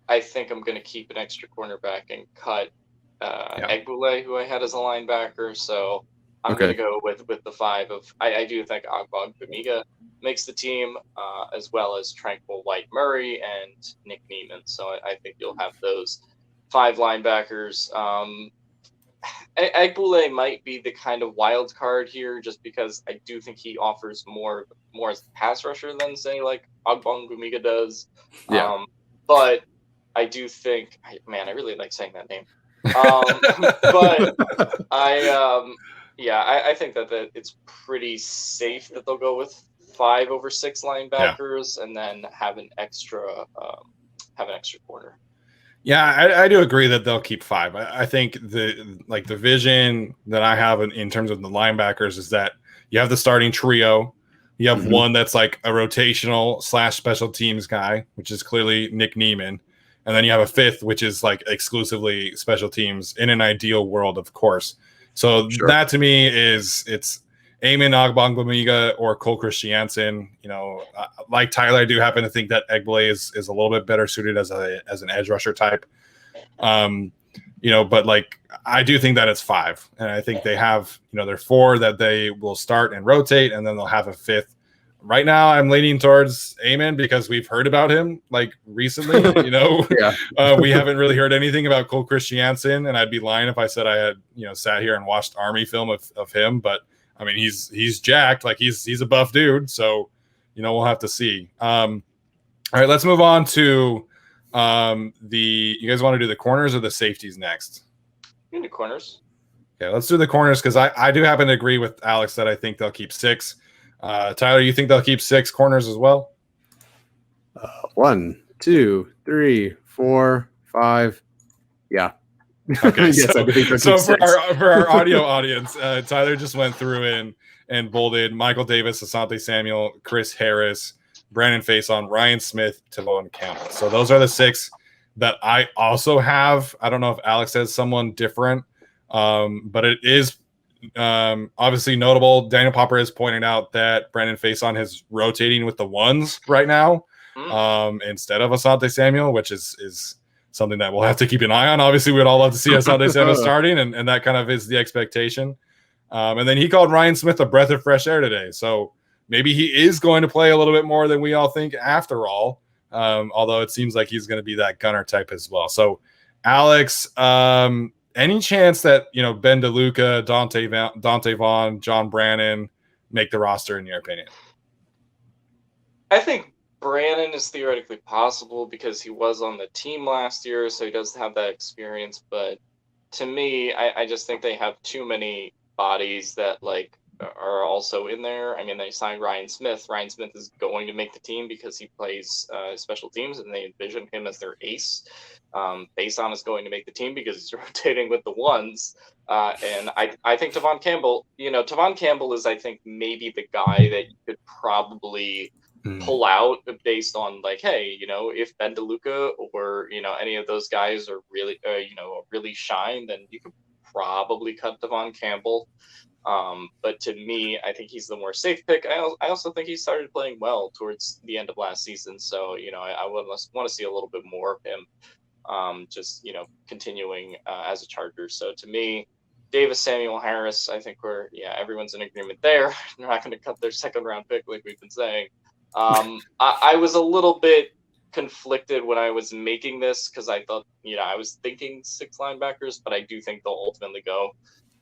I think I'm going to keep an extra cornerback and cut Egbule, who I had as a linebacker. So I'm going to go with the 5 of. I do think Ogbongbemiga makes the team, as well as Tranquil White Murray and Nick Neiman. So I think you'll have those 5 linebackers. Egbule might be the kind of wild card here, just because I do think he offers more as a pass rusher than, say, like Ogbongbemiga does. Yeah. But I do think, I really like saying that name. But I think that it's pretty safe that they'll go with 5 over 6 linebackers, and then have an extra corner. Yeah, I do agree that they'll keep 5. I think the vision that I have in terms of the linebackers is that you have the starting trio. You have one that's like a rotational / special teams guy, which is clearly Nick Neiman. And then you have a 5th, which is like exclusively special teams in an ideal world, of course. So that to me it's Amon Ogbongbemiga or Cole Christensen. Like Tyler, I do happen to think that Egbule is a little bit better suited as an edge rusher type. But like I do think that it's 5, and I think they have they're 4 that they will start and rotate, and then they'll have a 5th. Right now, I'm leaning towards Amon because we've heard about him like recently. We haven't really heard anything about Cole Christensen, and I'd be lying if I said I had sat here and watched Army film of him. But I mean, he's jacked, like he's a buff dude. So we'll have to see. All right, let's move on to you guys want to do the corners or the safeties next? You can do corners. Okay, let's do the corners because I do happen to agree with Alex that I think they'll keep 6. Tyler, you think they'll keep 6 corners as well? 1, 2, 3, 4, 5. Yeah. Okay. Yes, so for our audio audience, Tyler just went through and bolded Michael Davis, Asante Samuel, Chris Harris, Brandon Faison, Ryan Smith, Tavon Campbell. So those are the 6 that I also have. I don't know if Alex has someone different, but it is obviously notable. Daniel Popper has pointed out that Brandon Faison is rotating with the 1s right now instead of Asante Samuel, which is something that we'll have to keep an eye on. Obviously, we'd all love to see Asante Samuel starting, and that kind of is the expectation. And then he called Ryan Smith a breath of fresh air today. So maybe he is going to play a little bit more than we all think after all, although it seems like he's going to be that gunner type as well. So, Alex, any chance that Ben DeLuca, Dante Vaughn, John Brannon make the roster in your opinion? I think Brannon is theoretically possible because he was on the team last year, so he does have that experience. But to me, I just think they have too many bodies that are also in there. I mean, they signed Ryan Smith. Ryan Smith is going to make the team because he plays special teams, and they envision him as their ace. Faison is going to make the team because he's rotating with the 1s. And I think Tavon Campbell is, I think, maybe the guy that you could probably pull out based on hey, if Ben DeLuca or, any of those guys are really, really shine, then you could probably cut Tavon Campbell. But to me, I think he's the more safe pick. I also think he started playing well towards the end of last season. So, I would want to see a little bit more of him. Just continuing as a Charger. So to me, Davis, Samuel, Harris, I think everyone's in agreement there. They're not going to cut their 2nd round pick like we've been saying. I was a little bit conflicted when I was making this because I thought, I was thinking 6 linebackers, but I do think they'll ultimately go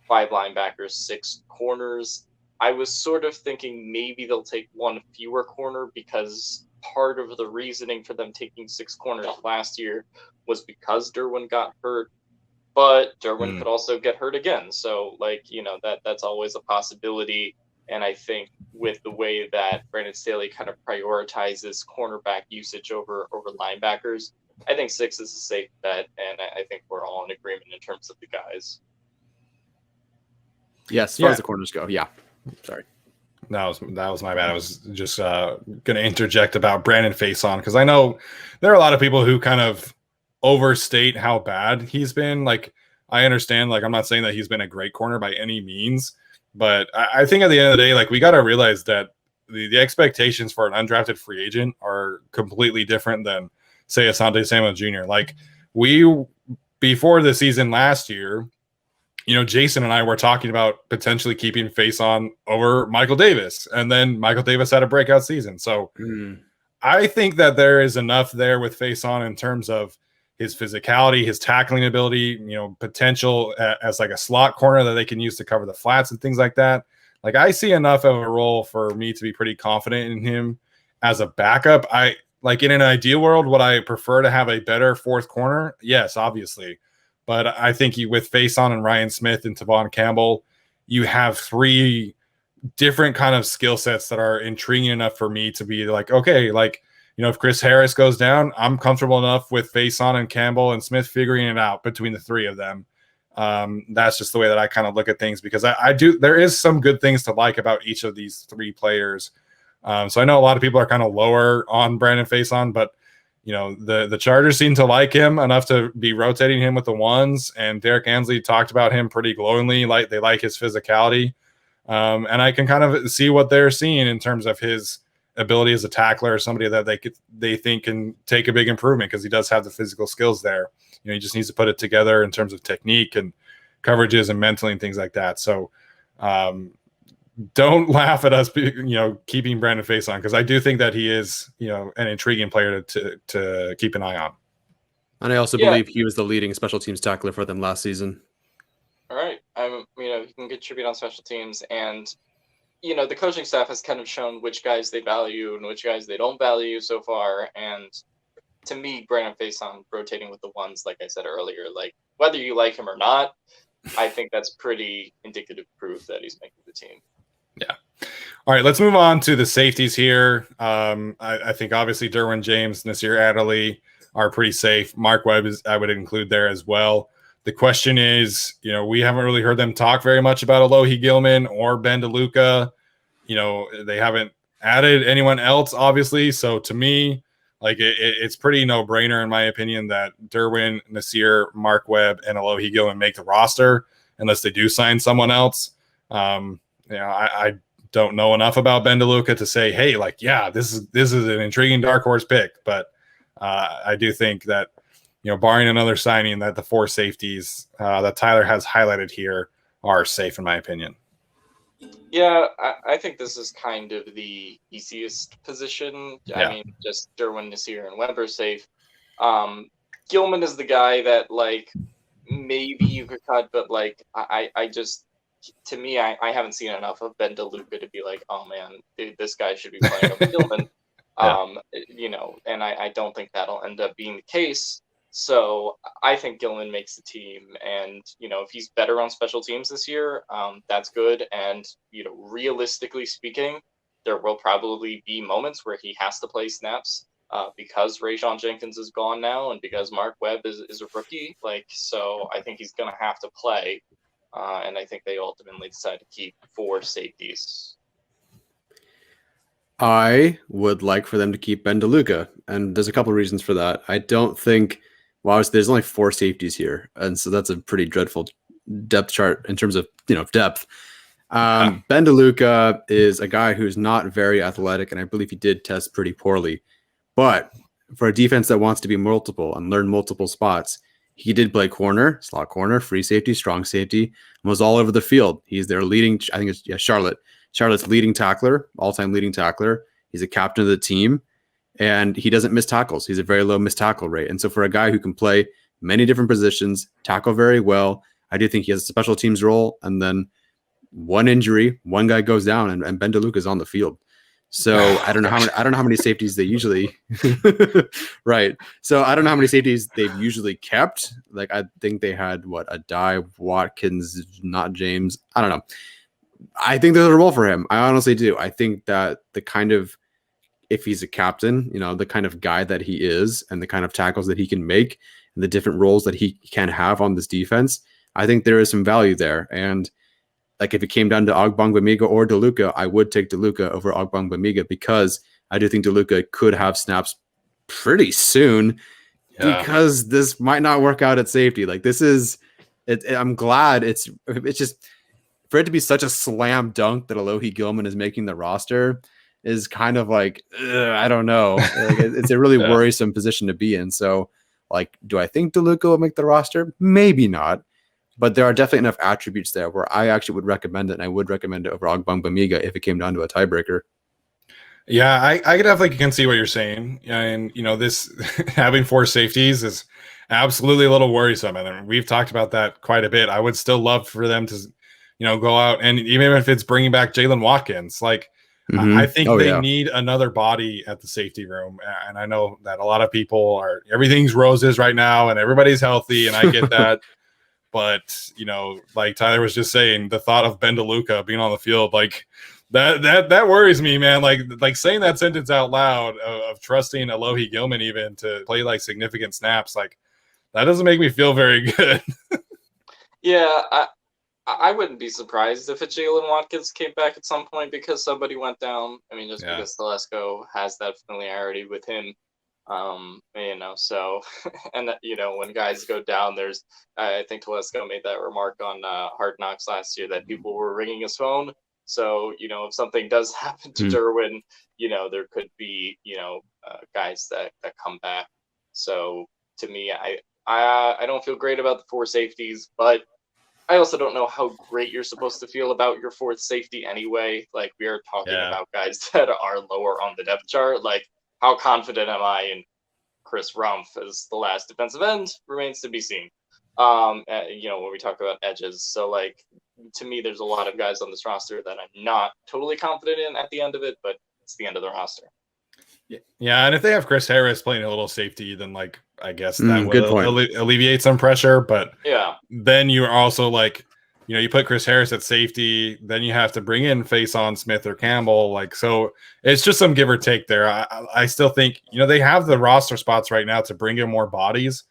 5 linebackers, 6 corners. I was sort of thinking maybe they'll take 1 fewer corner because part of the reasoning for them taking 6 corners last year was because Derwin got hurt. but Derwin could also get hurt again. So like, that's always a possibility. And I think with the way that Brandon Staley kind of prioritizes cornerback usage over linebackers, I think 6 is a safe bet, and I think we're all in agreement in terms of the guys. Yes, as far as the corners go, yeah. Sorry. That was my bad. I was just going to interject about Brandon Faison, because I know there are a lot of people who kind of overstate how bad he's been. Like, I understand, like, I'm not saying that he's been a great corner by any means, but I think at the end of the day, like, we got to realize that the expectations for an undrafted free agent are completely different than, say, Asante Samuel Jr. Like, before the season last year, Jason and I were talking about potentially keeping Faison over Michael Davis, and then Michael Davis had a breakout season. So I think that there is enough there with Faison in terms of his physicality, his tackling ability, potential as like a slot corner that they can use to cover the flats and things like that. Like, I see enough of a role for me to be pretty confident in him as a backup. In an ideal world, would I prefer to have a better fourth corner? Yes, obviously. But I think with Faison and Ryan Smith and Tavon Campbell, you have 3 different kind of skill sets that are intriguing enough for me to be like, okay, like, if Chris Harris goes down, I'm comfortable enough with Faison and Campbell and Smith figuring it out between the 3 of them. That's just the way that I kind of look at things, because there is some good things to like about each of these 3 players. So I know a lot of people are kind of lower on Brandon Faison, but the Chargers seem to like him enough to be rotating him with the 1s, and Derek Ansley talked about him pretty glowingly. Like, they like his physicality. And I can kind of see what they're seeing in terms of his ability as a tackler, somebody that they think can take a big improvement, because he does have the physical skills there. He just needs to put it together in terms of technique and coverages and mentally and things like that. So don't laugh at us, keeping Brandon Faison, because I do think that he is, an intriguing player to keep an eye on. And I also believe he was the leading special teams tackler for them last season. All right. He can contribute on special teams, and the coaching staff has kind of shown which guys they value and which guys they don't value so far. And to me, Brandon Faison rotating with the 1s, like I said earlier, like, whether you like him or not, I think that's pretty indicative proof that he's making the team. Yeah. All right, let's move on to the safeties here. I think obviously Derwin James, Nasir Adderley are pretty safe. Mark Webb I would include there as well. The question is, we haven't really heard them talk very much about Alohi Gilman or Ben DeLuca. They haven't added anyone else, obviously. So to me, like, it's pretty no-brainer in my opinion that Derwin, Nasir, Mark Webb, and Alohi Gilman make the roster unless they do sign someone else. I don't know enough about Ben DeLuca to say, hey, like, yeah, this is an intriguing dark horse pick. But I do think that, barring another signing, that the 4 safeties that Tyler has highlighted here are safe, in my opinion. Yeah, I think this is kind of the easiest position. Yeah. I mean, just Derwin, Nasir, and Webb are safe. Gilman is the guy that, like, maybe you could cut, but, like, I just, to me, I haven't seen enough of Ben DeLuca to be like, oh man, dude, this guy should be playing over Gilman. And I don't think that'll end up being the case. So I think Gilman makes the team, and if he's better on special teams this year, that's good. And realistically speaking, there will probably be moments where he has to play snaps because Rayshawn Jenkins is gone now, and because Mark Webb is a rookie. Like, so I think he's gonna have to play. And I think they ultimately decided to keep 4 safeties. I would like for them to keep Ben DeLuca, and there's a couple of reasons for that. I don't think, there's only 4 safeties here, and so that's a pretty dreadful depth chart in terms of depth. Ben DeLuca is a guy who's not very athletic, and I believe he did test pretty poorly. But for a defense that wants to be multiple and learn multiple spots, he did play corner, slot corner, free safety, strong safety, and was all over the field. He's their leading, I think it's Charlotte. Charlotte's leading tackler, all-time leading tackler. He's a captain of the team, and he doesn't miss tackles. He's a very low missed tackle rate. And so for a guy who can play many different positions, tackle very well, I do think he has a special teams role. And then one injury, one guy goes down, and Ben DeLuca is on the field. So I don't know how many safeties they usually right. So I don't know how many safeties they've usually kept. Like I think they had a Dye, Watkins, not James. I don't know. I think there's a role for him. I honestly do. I think that the kind of, if he's a captain, the kind of guy that he is and the kind of tackles that he can make and the different roles that he can have on this defense, I think there is some value there. And like if it came down to Ogbongbemiga or DeLuca, I would take DeLuca over Ogbongbemiga because I do think DeLuca could have snaps pretty soon because this might not work out at safety. Like this is, I'm glad it's just for it to be such a slam dunk that Alohi Gilman is making the roster is kind of like, I don't know. Like, it's a really worrisome position to be in. So like, do I think DeLuca will make the roster? Maybe not. But there are definitely enough attributes there where I actually would recommend it, and I would recommend it over Ogbongbemiga if it came down to a tiebreaker. Yeah, I definitely can see what you're saying. And, this having 4 safeties is absolutely a little worrisome. And we've talked about that quite a bit. I would still love for them to, go out, and even if it's bringing back Jalen Watkins, like, I think they need another body at the safety room. And I know that a lot of people everything's roses right now and everybody's healthy, and I get that. But, like Tyler was just saying, the thought of Ben DeLuca being on the field, like that worries me, man. Like saying that sentence out loud of trusting Alohi Gilman even to play like significant snaps, like that doesn't make me feel very good. Yeah, I wouldn't be surprised if a Jalen Watkins came back at some point because somebody went down. I mean, just because Telesco has that familiarity with him. So, and when guys go down, I think Telesco made that remark on Hard Knocks last year that people were ringing his phone. So, if something does happen to Derwin, there could be, guys that come back. So to me, I don't feel great about the 4 safeties, but I also don't know how great you're supposed to feel about your 4th safety anyway. Like we are talking about guys that are lower on the depth chart. Like, how confident am I in Chris Rumph as the last defensive end remains to be seen. When we talk about edges. So, like, to me, there's a lot of guys on this roster that I'm not totally confident in at the end of it, but it's the end of the roster. Yeah, and if they have Chris Harris playing a little safety, then, like, I guess that would alleviate some pressure. But then you're also, like, you put Chris Harris at safety, then you have to bring in Faison Smith or Campbell. Like, so it's just some give or take there. I still think, they have the roster spots right now to bring in more bodies.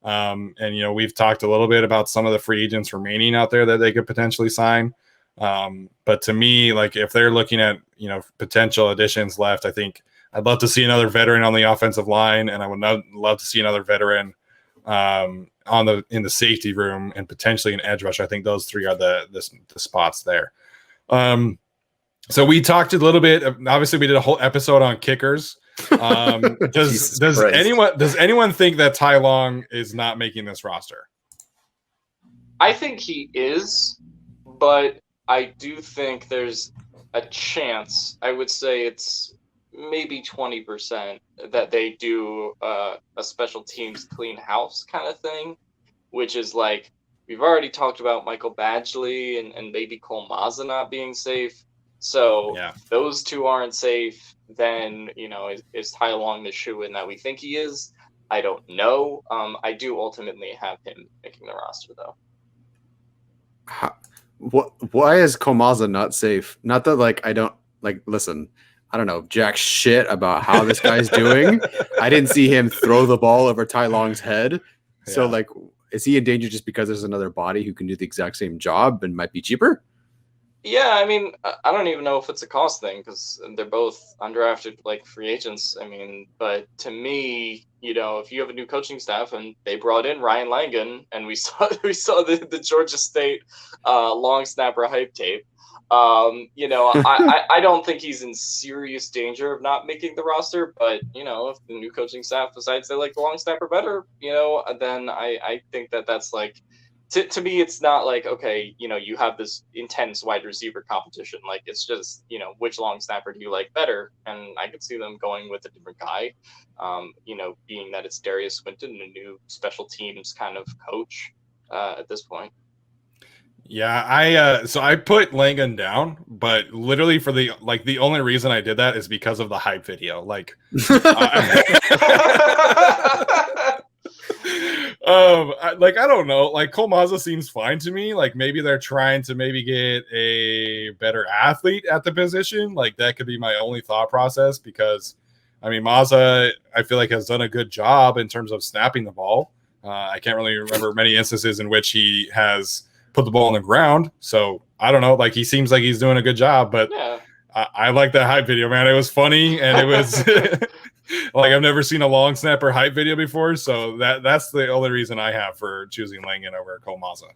And, we've talked a little bit about some of the free agents remaining out there that they could potentially sign. But to me, like, if they're looking at, potential additions left, I think I'd love to see another veteran on the offensive line, and I would love to see another veteran in the safety room and potentially an edge rush. I think those 3 are the spots there. So we talked a little bit. Obviously, we did a whole episode on kickers. Does anyone think that Ty Long is not making this roster? I think he is, but I do think there's a chance. I would say it's maybe 20% that they do a special teams clean house kind of thing, which is like, we've already talked about Michael Badgley and maybe Cole Mazza not being safe. So if those 2 aren't safe, then, is Ty Long the shoe-in that we think he is? I don't know. I do ultimately have him making the roster, though. Why is Cole Mazza not safe? Not that, like, I don't, like, listen, I don't know jack shit about how this guy's doing. I didn't see him throw the ball over Ty Long's head. So, like, is he in danger just because there's another body who can do the exact same job and might be cheaper? Yeah, I mean, I don't even know if it's a cost thing because they're both undrafted, like, free agents. I mean, but to me, if you have a new coaching staff and they brought in Ryan Langan and we saw the Georgia State long snapper hype tape, I don't think he's in serious danger of not making the roster. But if the new coaching staff decides they like the long snapper better, then I think that's like. To me, it's not like, okay, you have this intense wide receiver competition. Like, it's just, which long snapper do you like better? And I could see them going with a different guy, being that it's Darius Swinton, a new special teams kind of coach at this point. Yeah, I put Langan down, but literally for the only reason I did that is because of the hype video. Like, I don't know. Like Cole Mazza seems fine to me. Like maybe they're trying to maybe get a better athlete at the position. Like that could be my only thought process because, I mean, Mazza I feel like has done a good job in terms of snapping the ball. I can't really remember many instances in which he has put the ball on the ground. So I don't know. Like he seems like he's doing a good job, but Yeah. I like that hype video, man. It was funny and it was like I've never seen a long snapper hype video before. So that's the only reason I have for choosing Langan over Cole Mazza.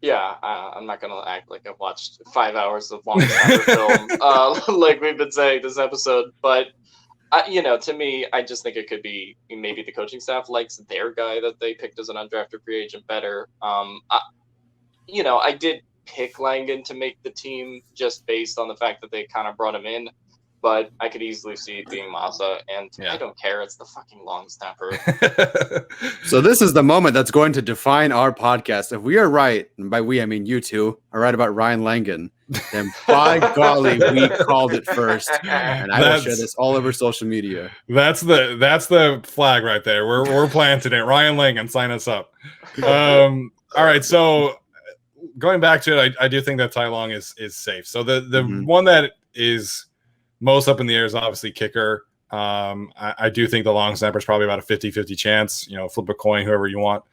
Yeah, I'm not gonna act like I've watched 5 hours of long snapper film, like we've been saying this episode. But to me, I just think it could be maybe the coaching staff likes their guy that they picked as an undrafted free agent better. I did pick Langan to make the team just based on the fact that they kind of brought him in, but I could easily see it being Mazza, and I don't care. It's the fucking long snapper. So this is the moment that's going to define our podcast. If we are right, and by we I mean you two are right about Ryan Langan, then by golly, we called it first, and I will share this all over social media. That's the flag right there. We're planting it. Ryan Langan, sign us up. All right, so going back to it, I do think that Tai Long is safe. So the one that is most up in the air is obviously kicker. I do think the long snapper is probably about a 50-50 chance. Flip a coin, whoever you want.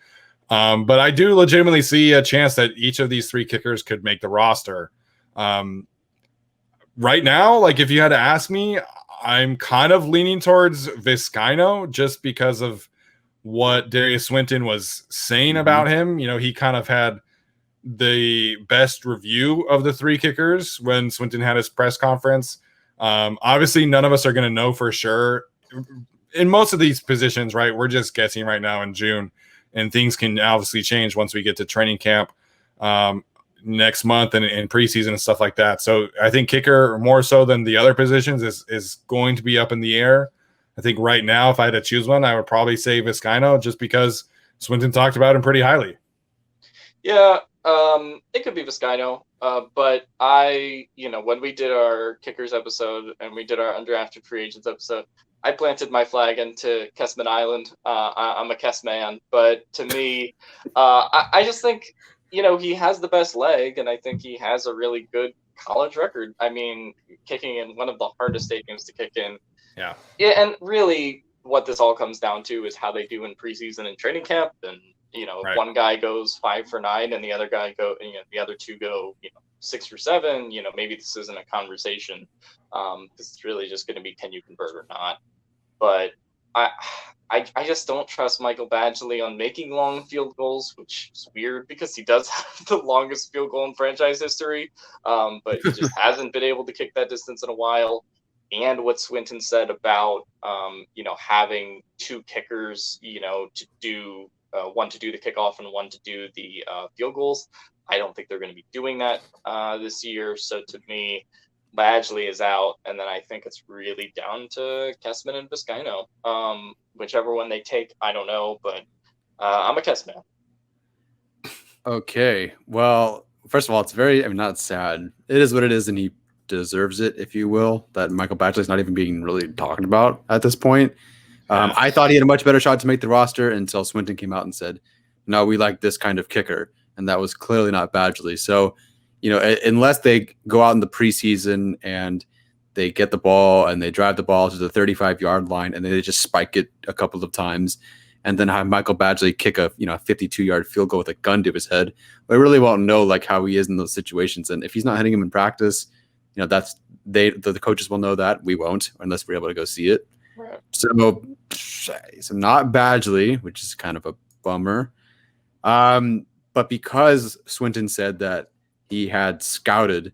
But I do legitimately see a chance that each of these three kickers could make the roster. Right now, like if you had to ask me, I'm kind of leaning towards Vizcaino just because of what Darius Swinton was saying about him. He kind of had the best review of the three kickers when Swinton had his press conference. Obviously, none of us are going to know for sure. In most of these positions, right, we're just guessing right now in June, and things can obviously change once we get to training camp next month and in preseason and stuff like that. So I think kicker, more so than the other positions, is going to be up in the air. I think right now, if I had to choose one, I would probably say Vizcaino just because Swinton talked about him pretty highly. Yeah, it could be Vizcaino. But when we did our kickers episode and we did our undrafted free agents episode, I planted my flag into Kessman Island. I'm a Kess man, but to me, I just think, he has the best leg, and I think he has a really good college record. I mean, kicking in one of the hardest stadiums to kick in. Yeah. Yeah, and really what this all comes down to is how they do in preseason and training camp. And, right. One guy goes 5 for 9 and the other guy the other two go, 6 for 7, maybe this isn't a conversation. It's really just going to be, can you convert or not? But I just don't trust Michael Badgley on making long field goals, which is weird because he does have the longest field goal in franchise history. But he just hasn't been able to kick that distance in a while. And what Swinton said about, having two kickers, to do one to do the kickoff and one to do the field goals. I don't think they're going to be doing that this year. So to me, Badgley is out, and then I think it's really down to Kessman and Vizcaino. Whichever one they take, I don't know, but I'm a Kess man. Okay. Well, first of all, it's not sad. It is what it is, and he deserves it, if you will, that Michael Badgley's not even being really talked about at this point. I thought he had a much better shot to make the roster until Swinton came out and said, no, we like this kind of kicker. And that was clearly not Badgley. So, unless they go out in the preseason and they get the ball and they drive the ball to the 35-yard line and they just spike it a couple of times and then have Michael Badgley kick a 52-yard field goal with a gun to his head, we really won't know how he is in those situations. And if he's not hitting him in practice, that's the coaches will know that. We won't unless we're able to go see it. Right. So not Badgley, which is kind of a bummer. But because Swinton said that he had scouted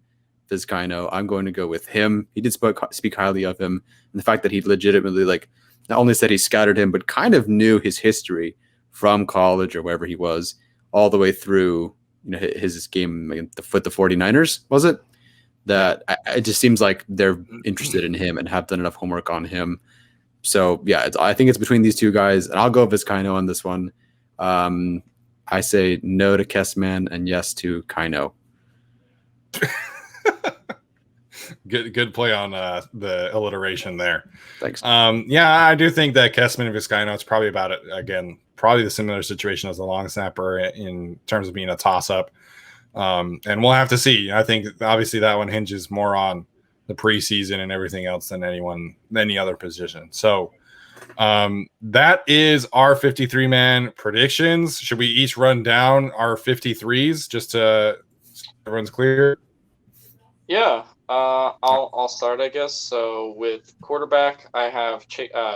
Vizcaino, I'm going to go with him. He did speak highly of him, and the fact that he legitimately not only said he scouted him, but kind of knew his history from college or wherever he was all the way through his game with the 49ers, was it? That it just seems like they're interested in him and have done enough homework on him. So yeah, I think it's between these two guys, and I'll go Vizcaino on this one. I say no to Kessman and yes to Kaino. Good play on the alliteration there. Thanks. Yeah, I do think that Kessman and Vizcaino, it's probably about it again. Probably the similar situation as the long snapper in terms of being a toss up. And we'll have to see. I think obviously that one hinges more on the preseason and everything else than any other position. So that is our 53-man predictions. Should we each run down our 53s just to everyone's clear? Yeah. I'll start, I guess. So with quarterback, I have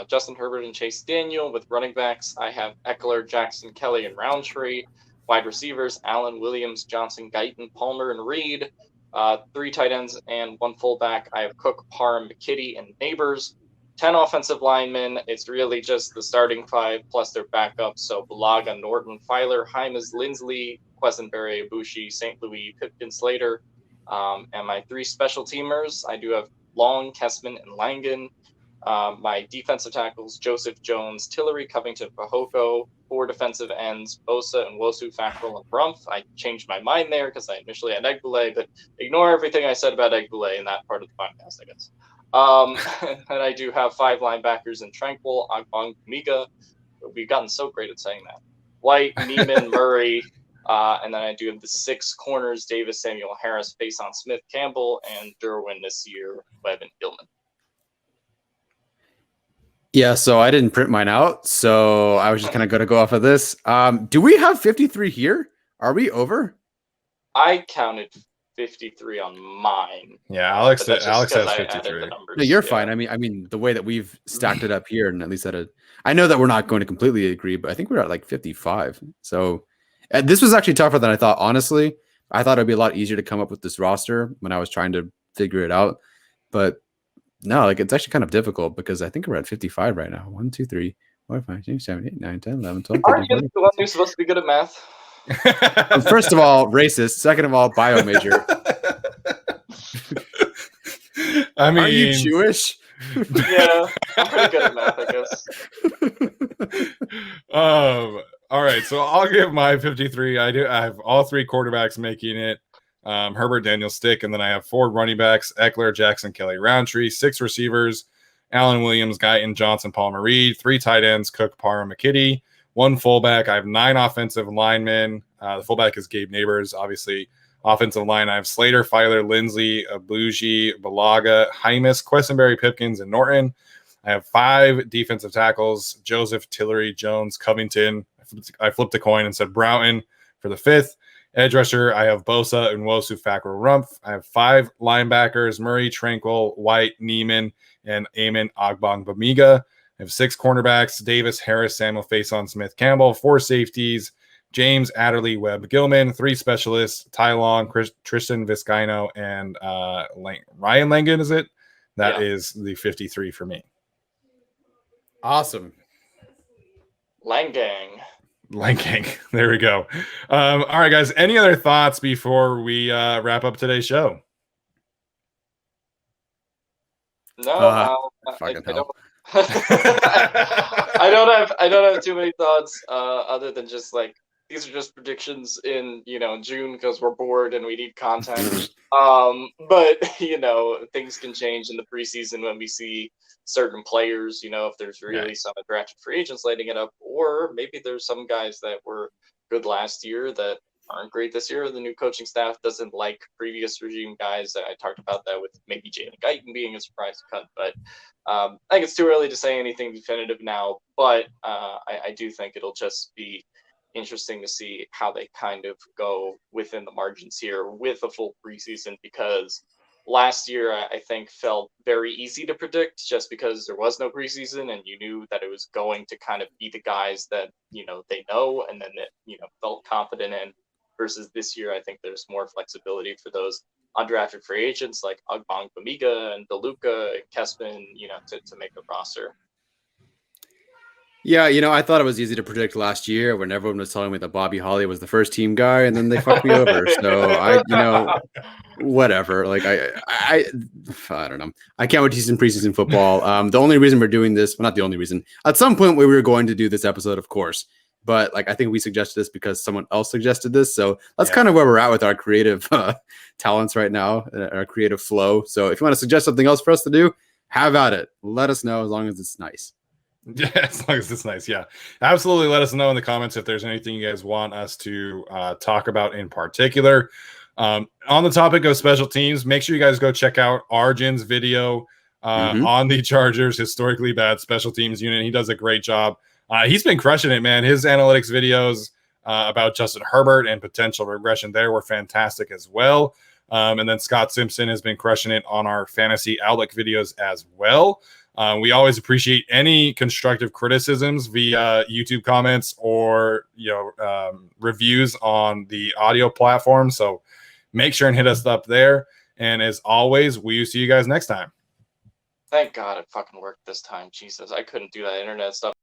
Justin Herbert and Chase Daniel. With running backs, I have Eckler, Jackson, Kelly, and Roundtree. Wide receivers, Allen, Williams, Johnson, Guyton, Palmer, and Reed. 3 tight ends and 1 fullback. I have Cook, Parham, McKitty, and Neighbors. 10 offensive linemen. It's really just the starting 5 plus their backups. So Bulaga, Norton, Filer, Hymas, Linsley, Quesenberry, Ibushi, St. Louis, Pipkin, Slater. And my 3 special teamers, I do have Long, Kessman, and Langan. My defensive tackles, Joseph, Jones, Tillery, Covington, Pahoko. 4 defensive ends, Bosa and Wosu, Fackrell, and Rumpf. I changed my mind there because I initially had Egbule, but ignore everything I said about Egbule in that part of the podcast, I guess. And I do have 5 linebackers in Tranquil, Agbong, Miga. We've gotten so great at saying that. White, Neiman, Murray. And then I do have the 6 corners, Davis, Samuel, Harris, Faison, Smith, Campbell, and Derwin this year, Webb, and Gilman. Yeah, so I didn't print mine out, so I was just kind of going to go off of this. Do we have 53 here? Are we over? I counted 53 on mine. Yeah, Alex has 53. No, you're fine. I mean, the way that we've stacked it up here, and at least I know that we're not going to completely agree, but I think we're at like 55. So this was actually tougher than I thought. Honestly, I thought it'd be a lot easier to come up with this roster when I was trying to figure it out, but no, like it's actually kind of difficult because I think we're at 55 right now. 1, 2, 3, 4, 5, 6, 7, 8, 9, 10, 11, 12. Are you the one who's supposed to be good at math? First of all, racist. Second of all, bio major. I mean, are you Jewish? Yeah, I'm pretty good at math, I guess. All right, so I'll give my 53. I have all 3 quarterbacks making it. Herbert, Daniel, Stick, and then I have 4 running backs: Eckler, Jackson, Kelly, Roundtree. 6 receivers: Allen, Williams, Guyton, Johnson, Palmer, Reed. 3 tight ends: Cook, Parham, McKitty. 1 fullback. I have 9 offensive linemen. The fullback is Gabe Neighbors. Obviously, offensive line, I have Slater, Filer, Linsley, Abuji, Balaga, Hymas, Quesenberry, Pipkins, and Norton. I have 5 defensive tackles: Joseph, Tillery, Jones, Covington. I flipped a coin and said Broughton for the 5th. Edge rusher, I have Bosa and Wosu, Fackrell, Rumpf. I have 5 linebackers: Murray, Tranquil, White, Neiman, and Eamon Ogbong Bamiga. I have 6 cornerbacks: Davis, Harris, Samuel, Faison, Smith, Campbell. 4 safeties: James, Adderley, Webb, Gilman. 3 specialists: Ty Long, Tristan Vizcaino, and Ryan Langan. Is it? That is the 53 for me. Awesome. Langang. There we go. All right, guys. Any other thoughts before we wrap up today's show? No, I don't. I don't have too many thoughts other than just like these are just predictions in June because we're bored and we need content. But things can change in the preseason when we see certain players, if there's really some undrafted free agents lighting it up, or maybe there's some guys that were good last year that aren't great this year. The new coaching staff doesn't like previous regime guys. I talked about that with maybe Jalen Guyton being a surprise cut, but I think it's too early to say anything definitive now, but I do think it'll just be interesting to see how they kind of go within the margins here with a full preseason, because last year I think felt very easy to predict just because there was no preseason and you knew that it was going to kind of be the guys that they know and then that felt confident in, versus this year I think there's more flexibility for those undrafted free agents like Ogbong Bamiga and DeLuca and Kessman to make the roster. Yeah, I thought it was easy to predict last year when everyone was telling me that Bobby Holly was the first team guy, and then they fucked me over. So whatever. Like I don't know. I can't wait to see some preseason football. The only reason we're doing this, well, not the only reason. At some point we were going to do this episode, of course, but like I think we suggested this because someone else suggested this. So that's kind of where we're at with our creative talents right now, our creative flow. So if you want to suggest something else for us to do, have at it. Let us know as long as it's nice. Yeah, as long as it's nice. Yeah, absolutely. Let us know in the comments if there's anything you guys want us to talk about in particular. On the topic of special teams, make sure you guys go check out Arjun's video on the Chargers' historically bad special teams unit. He does a great job. He's been crushing it, man. His analytics videos about Justin Herbert and potential regression there were fantastic as well. And then Scott Simpson has been crushing it on our fantasy outlook videos as well. We always appreciate any constructive criticisms via YouTube comments or reviews on the audio platform. So make sure and hit us up there. And as always, we will see you guys next time. Thank God it fucking worked this time. Jesus, I couldn't do that internet stuff.